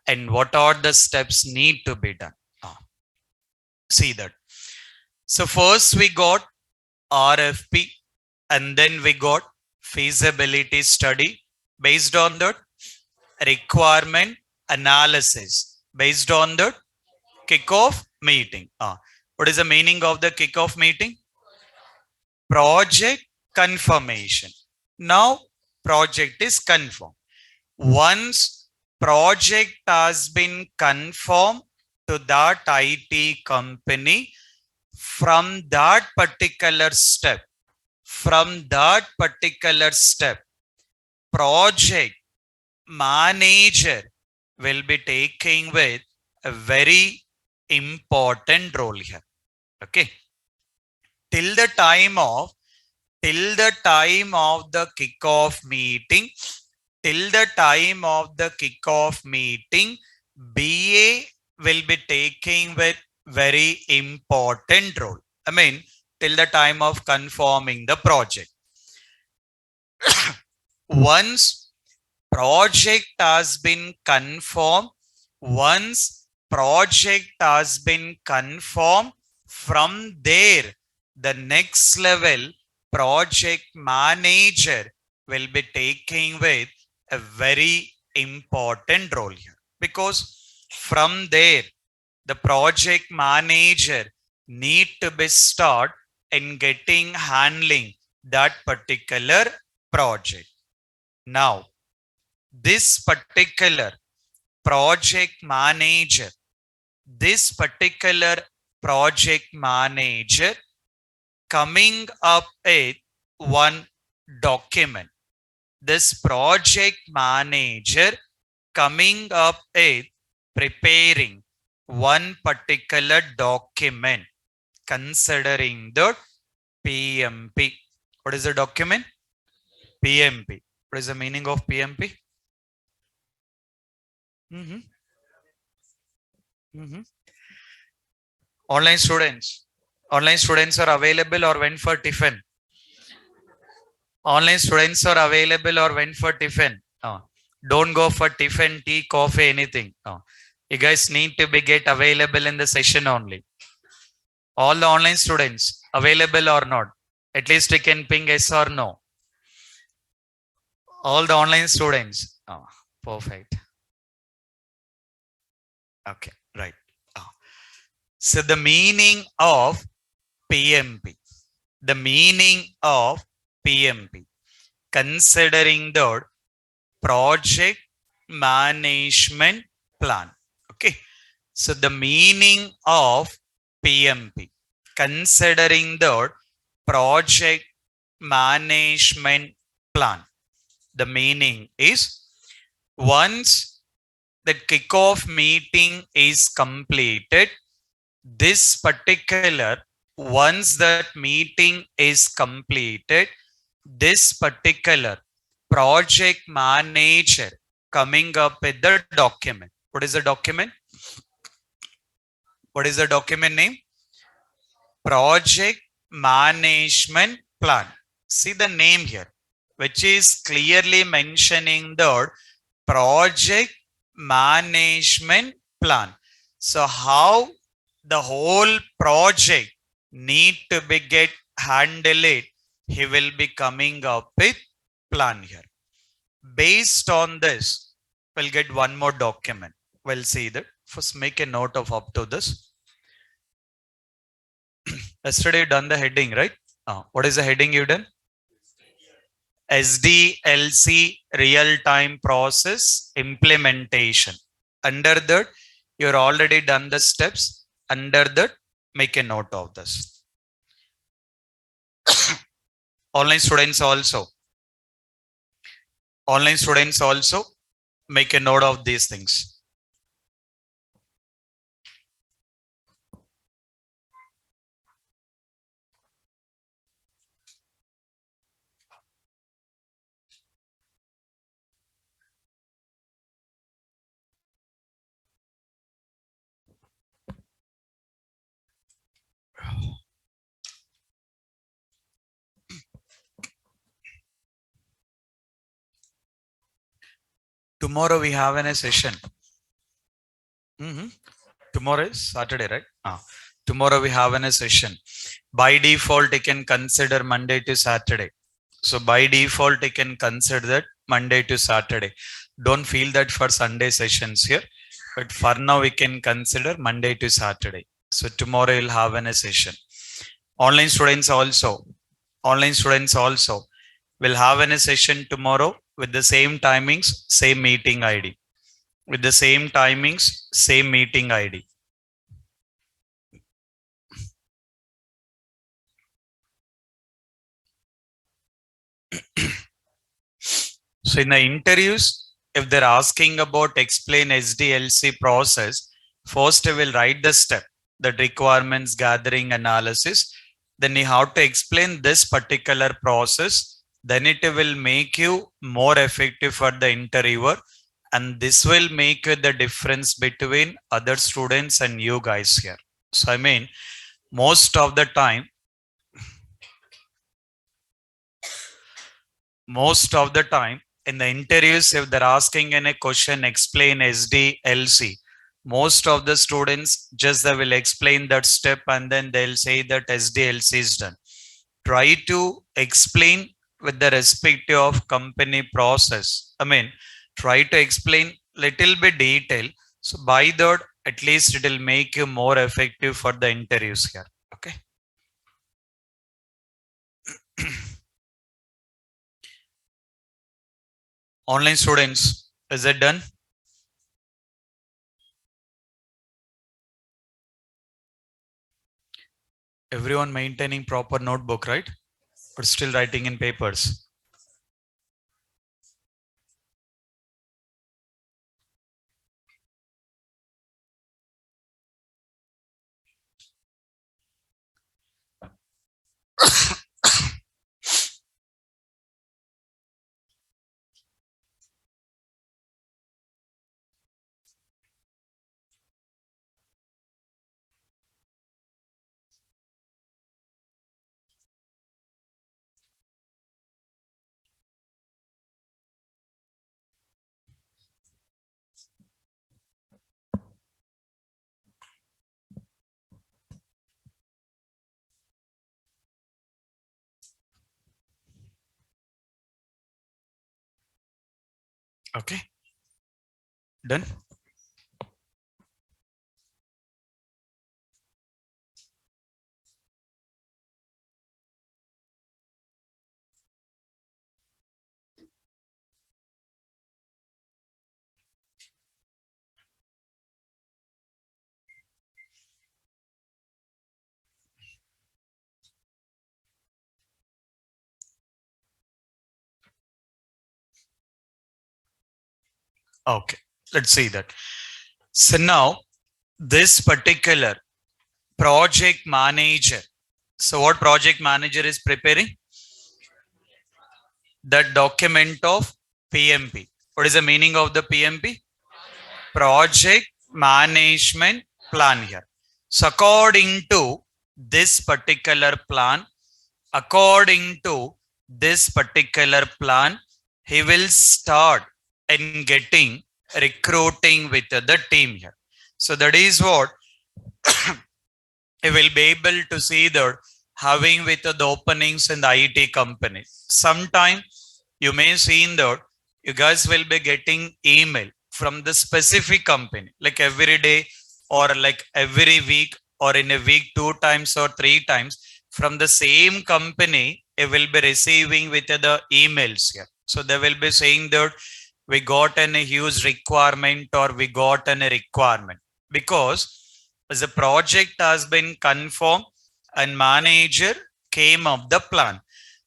and what are the steps need to be done. See that. So first we got RFP, and then we got feasibility study. Based on that requirement, analysis based on the kickoff meeting. What is the meaning of the kickoff meeting? Project confirmation. Now project is confirmed. Once project has been confirmed to that IT company, from that particular step, project manager will be taking with a very important role here. Okay. Till the time of the kickoff meeting, BA will be taking with very important role. I mean, till the time of confirming the project. Once project has been confirmed, from there, the next level project manager will be taking with a very important role here, because from there the project manager need to be start in handling that particular project. Now this particular project manager coming up with one document. This project manager coming up with preparing one particular document considering the PMP. What is the document? PMP. What is the meaning of PMP? Online students are available or went for tiffin? Online students are available or went for tiffin? Don't go for tiffin, tea, coffee, anything. You guys need to be get available in the session only. All the online students available or not? At least you can ping yes or no. All the online students. Perfect. Okay, right. So the meaning of PMP. Considering the project management plan. Okay. So the meaning of PMP. Considering the project management plan. The meaning is, once the kickoff meeting is completed, once that meeting is completed, this particular project manager coming up with the document. What is the document? What is the document name? Project management plan. See the name here, which is clearly mentioning the project management plan. So how the whole project need to be get handled, he will be coming up with plan here. Based on this, we'll get one more document. We'll see that. First, make a note of up to this. Yesterday you done the heading, right? What is the heading you done? SDLC real-time process implementation. Under that, you're already done the steps. Under that, make a note of this. Online students also make a note of these things. Tomorrow we have a session. Tomorrow is Saturday, right? Tomorrow we have a session. By default, you can consider Monday to Saturday. So by default, you can consider that Monday to Saturday. Don't feel that for Sunday sessions here, but for now we can consider Monday to Saturday. So tomorrow you'll have a session. Online students also, online students also will have a session tomorrow with the same timings, same meeting ID. With the same timings, same meeting ID. So in the interviews, if they're asking about explain SDLC process, first I will write the step, that requirements gathering analysis. Then you have to explain this particular process. Then it will make you more effective for the interviewer. And this will make the difference between other students and you guys here. So I mean, most of the time, most of the time in the interviews, if they're asking in a question explain SDLC, most of the students just they will explain that step and then they'll say that SDLC is done. Try to explain with the respective of company process. I mean, try to explain little bit detail, so by that at least it will make you more effective for the interviews here. Okay. Online students, is it done? Everyone maintaining proper notebook, right? But still writing in papers. Okay, done. Okay, let's see that. So now this particular project manager. So what project manager is preparing? The document of PMP. What is the meaning of the PMP? Project management plan here. So according to this particular plan, according to this particular plan, he will start in getting recruiting with the team here. So that is what you will be able to see that having with the openings in the IT company. Sometime you may see in that you guys will be getting email from the specific company, like every day or like every week or in a week 2 times or 3 times from the same company. You will be receiving with the emails here. So they will be saying that we got a huge requirement or we got a requirement, because the project has been confirmed and manager came up the plan.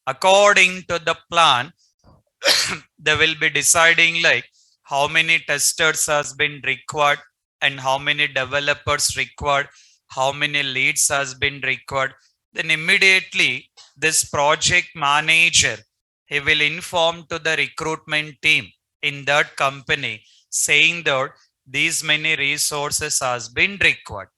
According to the plan, they will be deciding like how many testers has been required and how many developers required, how many leads has been required. Then immediately this project manager, he will inform to the recruitment team in that company saying that these many resources has been required.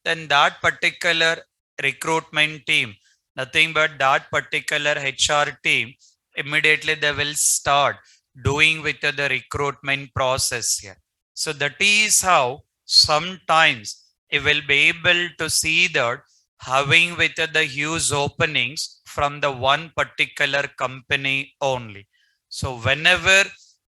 Then that particular recruitment team, nothing but that particular HR team, immediately they will start doing with the recruitment process here. So that is how sometimes you will be able to see that having with the huge openings from the one particular company only. So whenever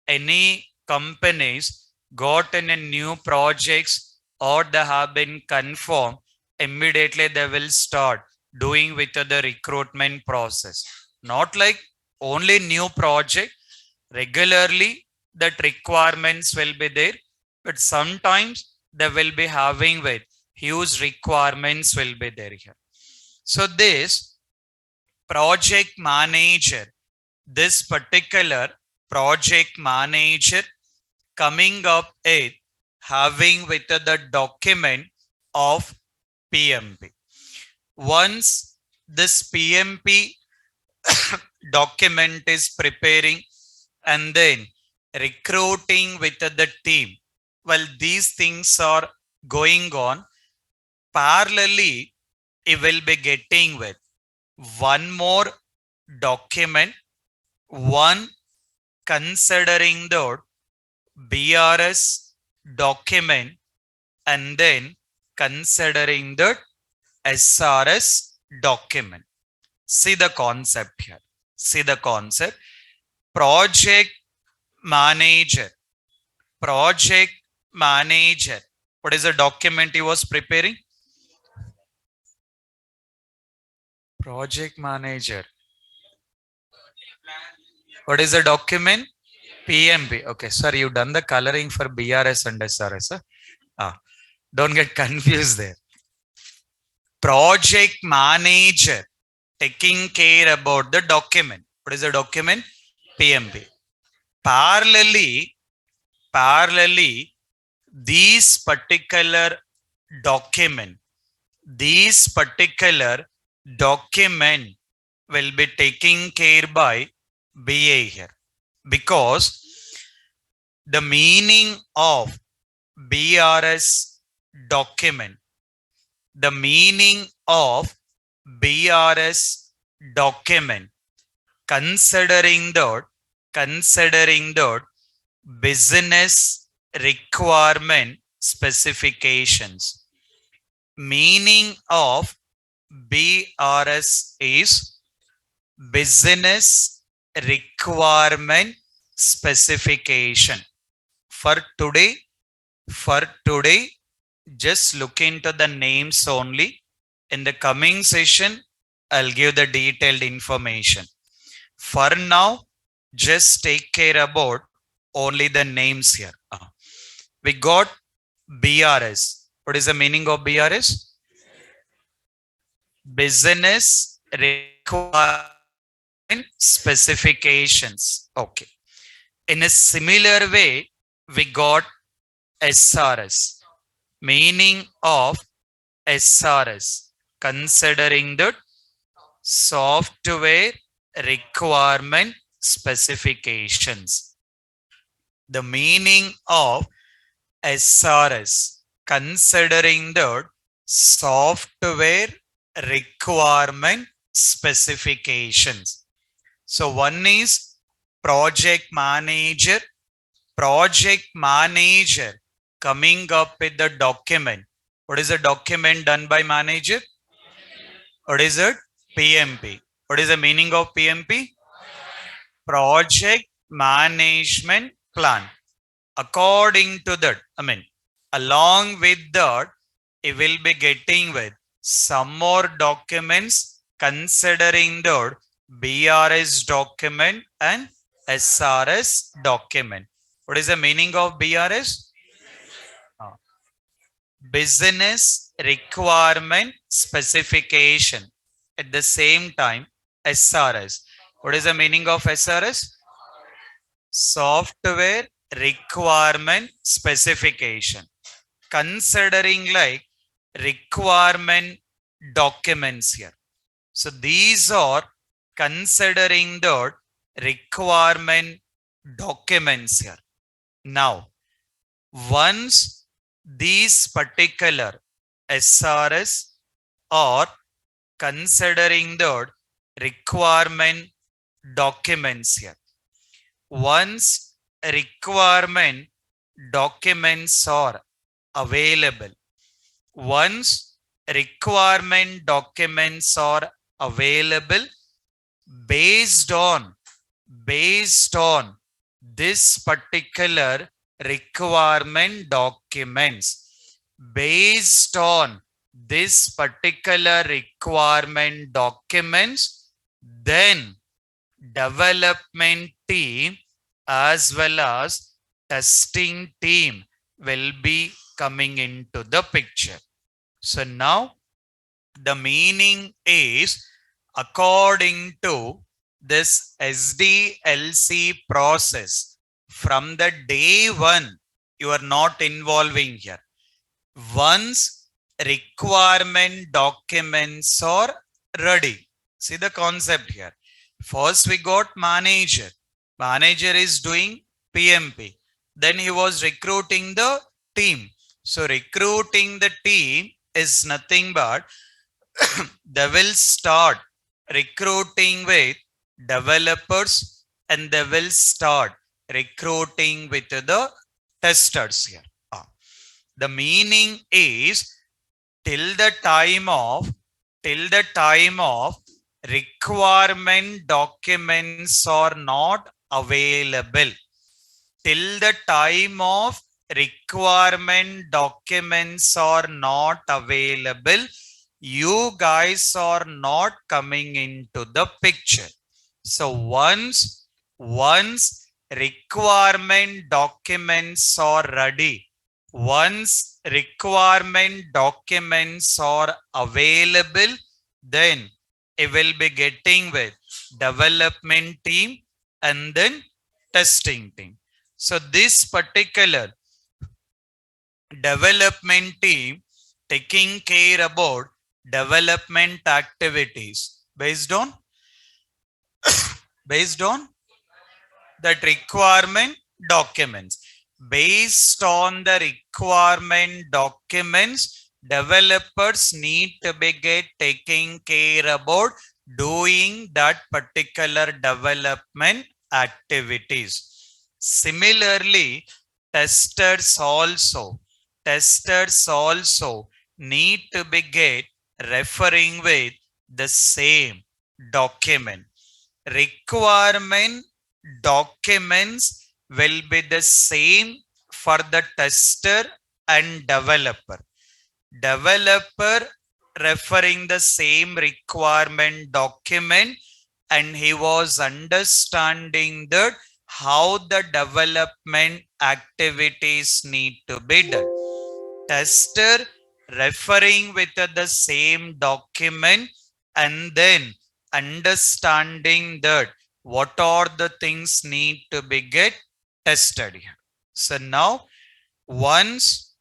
any companies gotten in new projects or they have been confirmed, immediately they will start doing with the recruitment process. Not like only new project, regularly that requirements will be there, but sometimes they will be having with huge requirements will be there here. So this project manager, this particular project manager coming up with having with the document of PMP. Once this PMP document is preparing and then recruiting with the team, well, these things are going on parallelly, it will be getting with one more document, one considering the BRS document, and then considering the SRS document. See the concept here. See the concept. Project manager. Project manager. What is the document he was preparing? Project manager. What is the document? PMP. Okay, sir, you've done the coloring for BRS and SRS. Huh? Don't get confused there. Project manager taking care about the document. What is the document? PMP. Parallelly, these particular document will be taken care by BA here, because the meaning of BRS document, the meaning of BRS document, considering the business requirement specifications. Meaning of BRS is business requirement specification. For today, just look into the names only. In the coming session, I'll give the detailed information. For now, just take care about only the names here. We got BRS. What is the meaning of BRS? Business requirement specifications. Okay. In a similar way, we got SRS. Meaning of SRS, considering the software requirement specifications. The meaning of SRS, considering the software requirement specifications. So one is project manager. Project manager coming up with the document. What is the document done by manager? What is it? PMP. What is the meaning of PMP? Project management plan. According to that, along with that, it will be getting with some more documents considering the BRS document and SRS document. What is the meaning of BRS? Business requirement specification. At the same time, SRS. What is the meaning of SRS? Software requirement specification. Considering like requirement documents here. So these are considering the requirement documents here. Now, once these particular SRS are considering the requirement documents here. Once requirement documents are available, once requirement documents are available, based on this particular requirement documents. Based on this particular requirement documents, then development team as well as testing team will be coming into the picture. So now the meaning is, according to this SDLC process, from the day one, you are not involving here. Once requirement documents are ready, see the concept here. First, we got manager. Manager is doing PMP. Then he was recruiting the team. So recruiting the team is nothing but they will start recruiting with developers and they will start recruiting with the testers here. The meaning is till the time of requirement documents are not available. Till the time of requirement documents are not available, you guys are not coming into the picture. So once requirement documents are ready, once requirement documents are available, then it will be getting with development team and then testing team. So this particular development team taking care about development activities based on that requirement documents. Based on the requirement documents, developers need to be taking care about doing that particular development activities. Similarly, testers also need to be referring with the same document. Requirement documents will be the same for the tester and developer. Developer referring the same requirement document, and he was understanding that how the development activities need to be done. Tester referring with the same document and then understanding that what are the things need to be tested here. So now once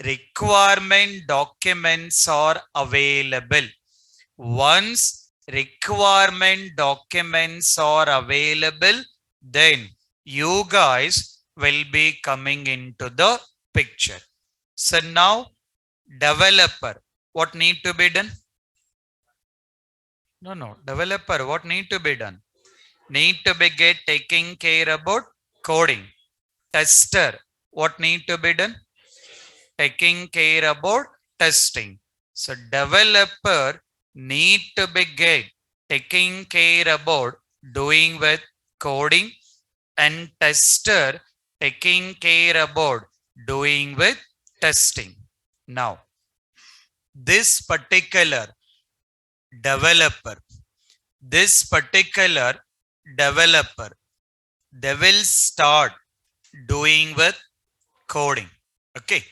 requirement documents are available, once requirement documents are available, then you guys will be coming into the picture. So now developer, what need to be done? No, developer, what need to be done? Need to be taking care about coding. Tester, what need to be done? Taking care about testing. So developer need to be taking care about doing with coding, and tester taking care about doing with testing. Now, this particular developer, they will start doing with coding. Okay.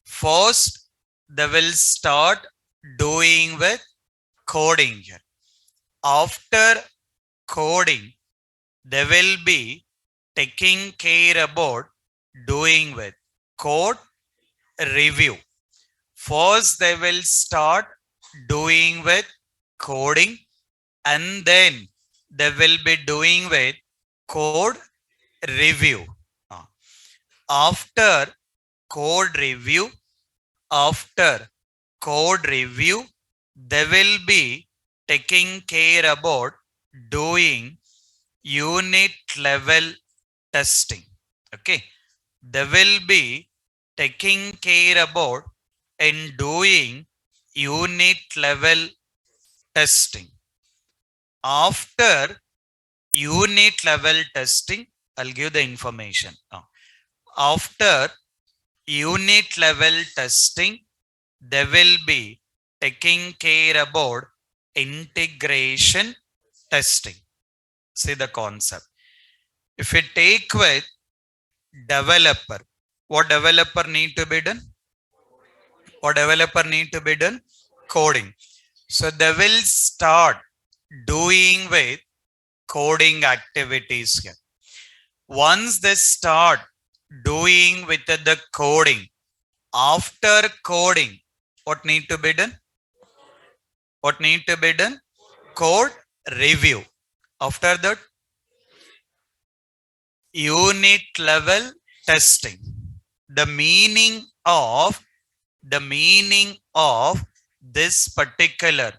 First, they will start doing with coding here. After coding, they will be taking care about doing with code review. First, they will start doing with coding, and then they will be doing with code review. After code review, they will be taking care about doing unit level testing. Okay. They will be taking care about and doing unit level testing. After unit level testing, I'll give the information. After unit level testing, they will be taking care about integration testing. See the concept. If we take with developer, what developer need to be done? What developer need to be done? Coding. So they will start doing with coding activities here. Once they start doing with the coding, after coding, what need to be done? What need to be done? Code review. After that, unit level testing. The meaning of this particular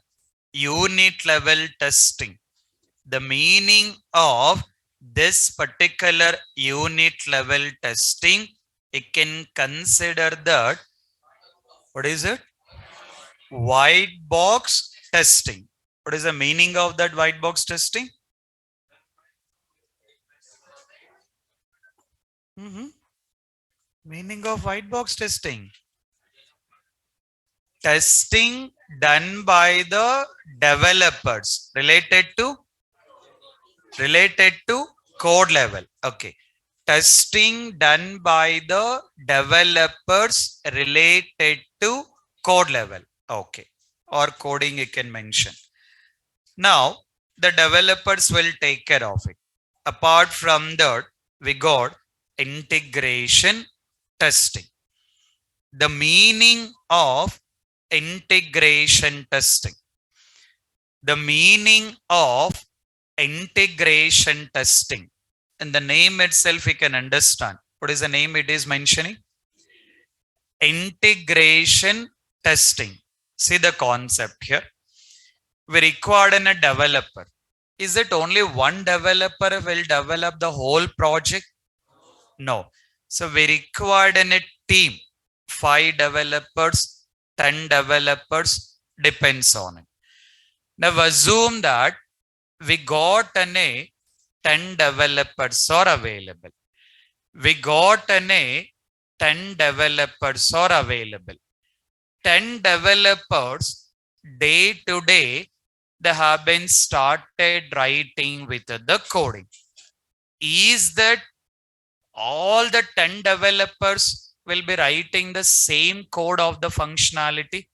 unit level testing, the meaning of this particular unit level testing, you can consider that, what is it? White box testing. What is the meaning of that white box testing? Meaning of white box testing. Testing done by the developers related to code level. Okay. Testing done by the developers related to code level. Okay. Or coding you can mention. Now, the developers will take care of it. Apart from that, we got integration testing. The meaning of integration testing. The meaning of integration testing. In the name itself, we can understand. What is the name it is mentioning? Integration testing. See the concept here. We required a developer. Is it only one developer will develop the whole project? No. So we required a team. 5 developers, 10 developers, depends on it. Now assume that we got 10 developers are available. We got 10 developers are available. 10 developers day to day, they have been started writing with the coding. Is that all the 10 developers will be writing the same code of the functionality?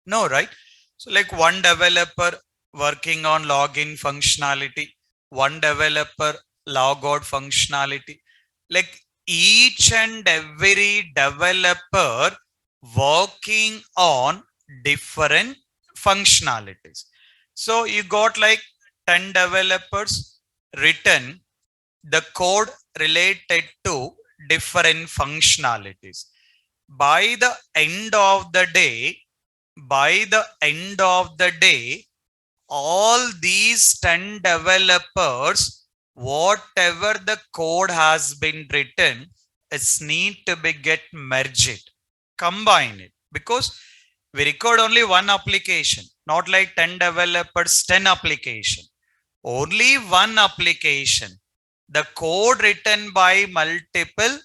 No, right? So like one developer working on login functionality, one developer log out functionality. Like each and every developer working on different functionalities. So you got like 10 developers written the code related to different functionalities. By the end of the day, all these 10 developers, whatever the code has been written, it's need to be get merged, combine it, because we record only one application, not like 10 developers, 10 application, only one application, the code written by multiple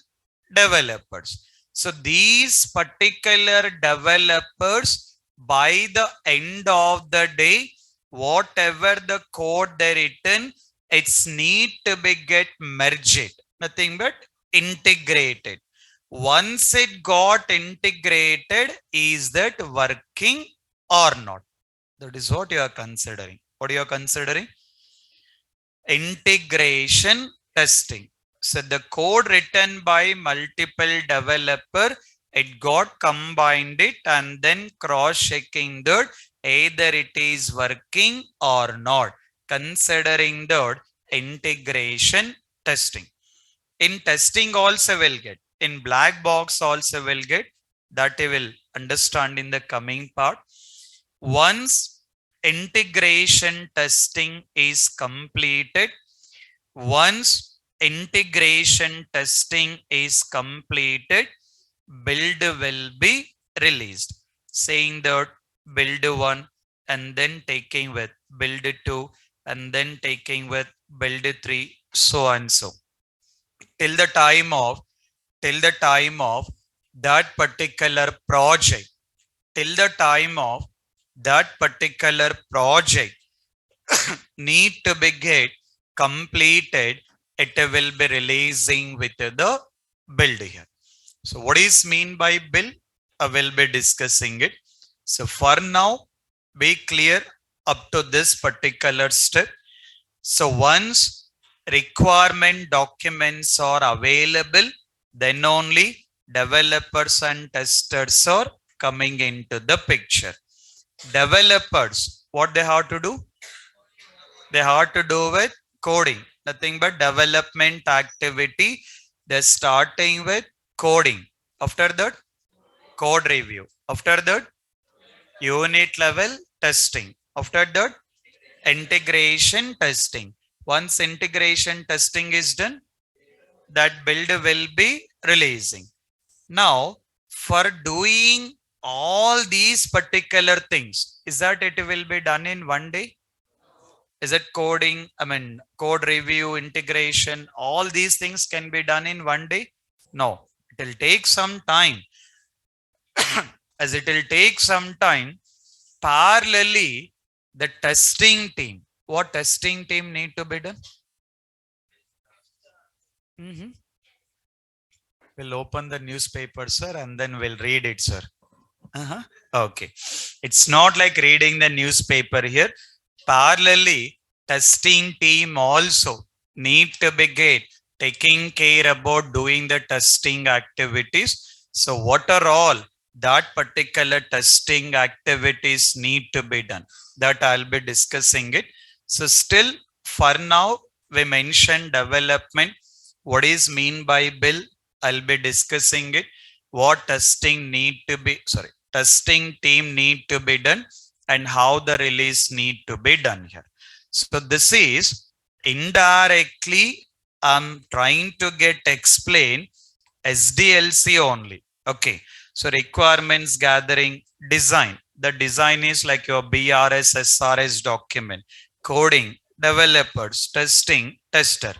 developers. So these particular developers, by the end of the day, whatever the code they written, it's need to be get merged, nothing but integrated. Once it got integrated, is that working or not? That is what you are considering. What you are considering? Integration testing. So the code written by multiple developer, it got combined it and then cross checking that either it is working or not, considering that integration testing. In testing also will get, in black box also will get, that you will understand in the coming part. Once integration testing is completed, once integration testing is completed, build will be released, saying that build 1 and then taking with build 2 and then taking with build 3, so and so. Till the time of, till the time of that particular project, till the time of that particular project need to be get completed, it will be releasing with the build here. So what is mean by build? I will be discussing it. So for now, be clear up to this particular step. So once requirement documents are available, then only developers and testers are coming into the picture. Developers, what they have to do? They have to do with coding, nothing but development activity. They're starting with coding. After that, code review. After that, unit level testing. After that, integration testing. Once integration testing is done, that build will be releasing. Now, for doing all these particular things, is that it will be done in one day? Is it coding? I mean, code review, integration, all these things can be done in one day? No, it will take some time. As it will take some time, parallelly, the testing team, what testing team need to be done? Mhm. We'll open the newspaper, sir, and then we'll read it, sir. Uh-huh. Okay. It's not like reading the newspaper here. Parallelly, testing team also need to be get taking care about doing the testing activities. So what are all that particular testing activities need to be done? That I'll be discussing it. So still for now, we mentioned development. What is mean by build? I'll be discussing it. What testing need to be, sorry, testing team need to be done, and how the release need to be done here. So this is indirectly I'm trying to get explain SDLC only. Okay. So requirements gathering, design. The design is like your BRS, SRS document, coding, developers, testing, tester.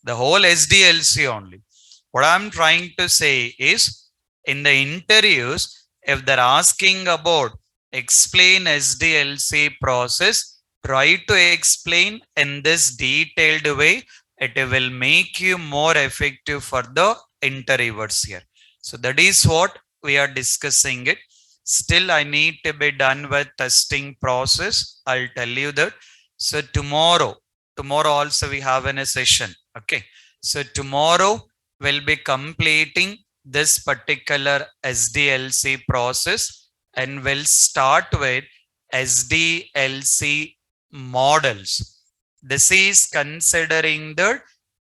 The whole SDLC only. What I'm trying to say is in the interviews, if they're asking about explain SDLC process, try to explain in this detailed way. It will make you more effective for the interviewers here. So that is what we are discussing it. Still, I need to be done with testing process. I'll tell you that. So tomorrow also we have in a session. Okay. So tomorrow we'll be completing this particular SDLC process, and we'll start with SDLC models. This is considering the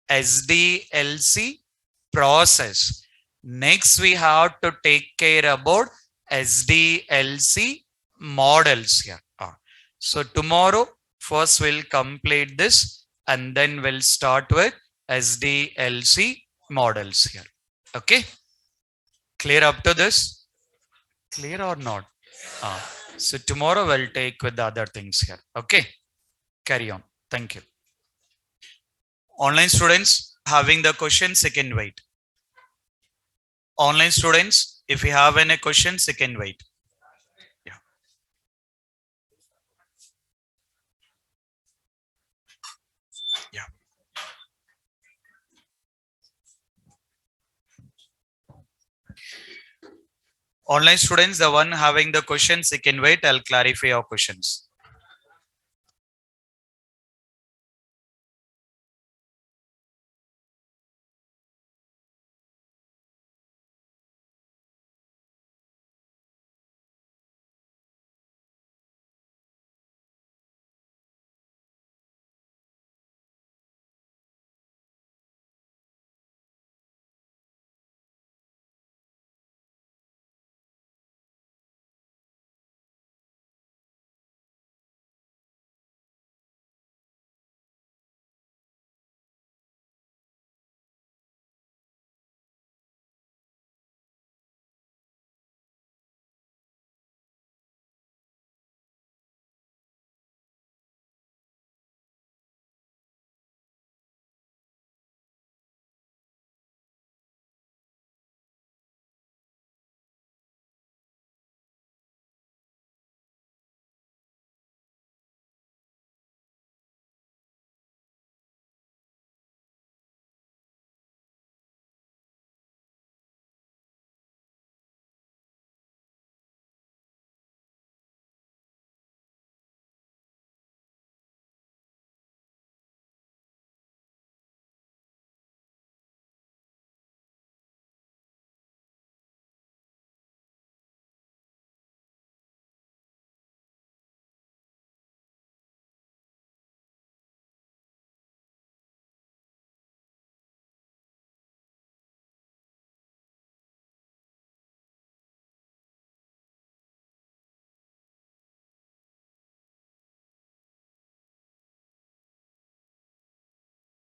SDLC process. Next, we have to take care about SDLC models here. So tomorrow, first we'll complete this, and then we'll start with SDLC models here. Okay. Clear up to this? Clear or not? So tomorrow we'll take with the other things here. Okay. Carry on. Thank you. Online students having the questions, you can wait. Online students, if you have any questions, you can wait. Yeah. Yeah. Online students, the one having the questions, you can wait. I'll clarify your questions.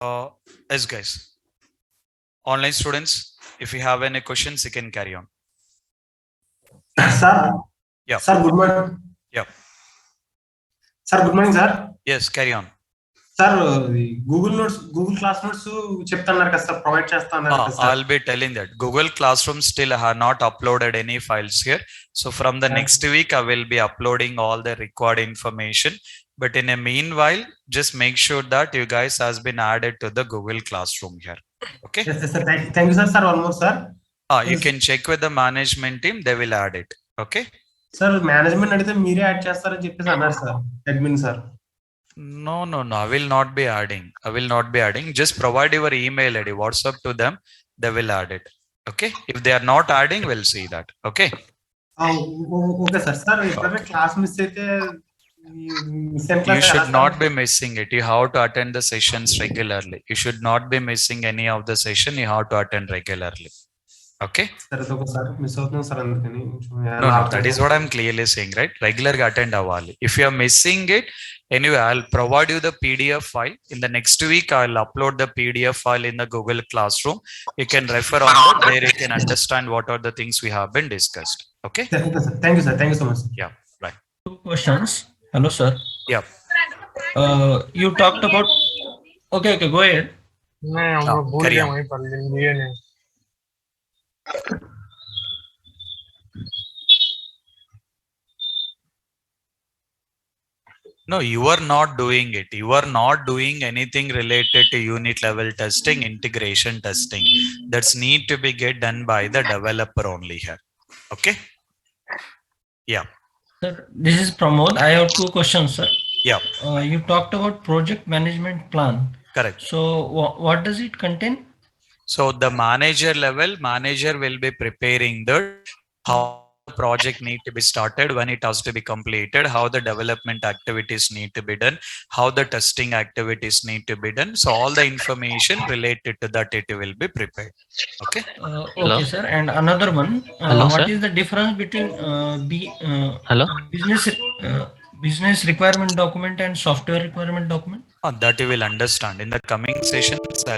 Yes, guys. Online students, if you have any questions, you can carry on. Sir. Yeah. Sir, good morning. Yeah. Sir, good morning, sir. Yes, carry on. Sir Google class notes చెప్తున్నారు కదా sir, provide చేస్తున్నారు కదా sir. I'll be telling that Google Classroom still have not uploaded any files here. So from the next week, I will be uploading all the required information. But in a meanwhile, just make sure that you guys has been added to the Google Classroom here. Okay. Yes, sir. Thank you, sir. Sir, one more, sir. You can check with the management team. They will add it. Okay. Sir, management అడిగితే మీరే add చేస్తారని చెప్పేసి అన్నారు sir, admin sir. No. I will not be adding. Just provide your email ID, WhatsApp to them. They will add it. Okay. If they are not adding, we'll see that. Okay. Okay, sir. Sir, if class miss అయితే you should not be missing it. You have to attend the sessions regularly. You should not be missing any of the session. You have to attend regularly. Okay. Sir, miss అవుతుంది sir అందుకని. No, that is what I'm clearly saying, right? Regular attend avali. If you are missing it, anyway, I'll provide you the PDF file. In the next week, I'll upload the PDF file in the Google Classroom. You can refer on that. There you can understand what are the things we have been discussed. Okay. Thank you, sir. Thank you so much. Yeah. Right. 2 questions. Hello, sir. Yeah. You talked about. Okay. Go ahead. Carry on. No, you are not doing it. You are not doing anything related to unit level testing, integration testing. That's need to be get done by the developer only here. Okay. Yeah. Sir, this is Pramod. I have 2 questions, sir. Yeah. You talked about project management plan. Correct. So what does it contain? So the manager will be preparing the how the project need to be started, when it has to be completed, how the development activities need to be done, how the testing activities need to be done. So all the information related to that, it will be prepared. Okay. Okay, sir. And another one, Hello, what sir? is the difference between Hello. business requirement document and software requirement document? That you will understand in the coming sessions. I'll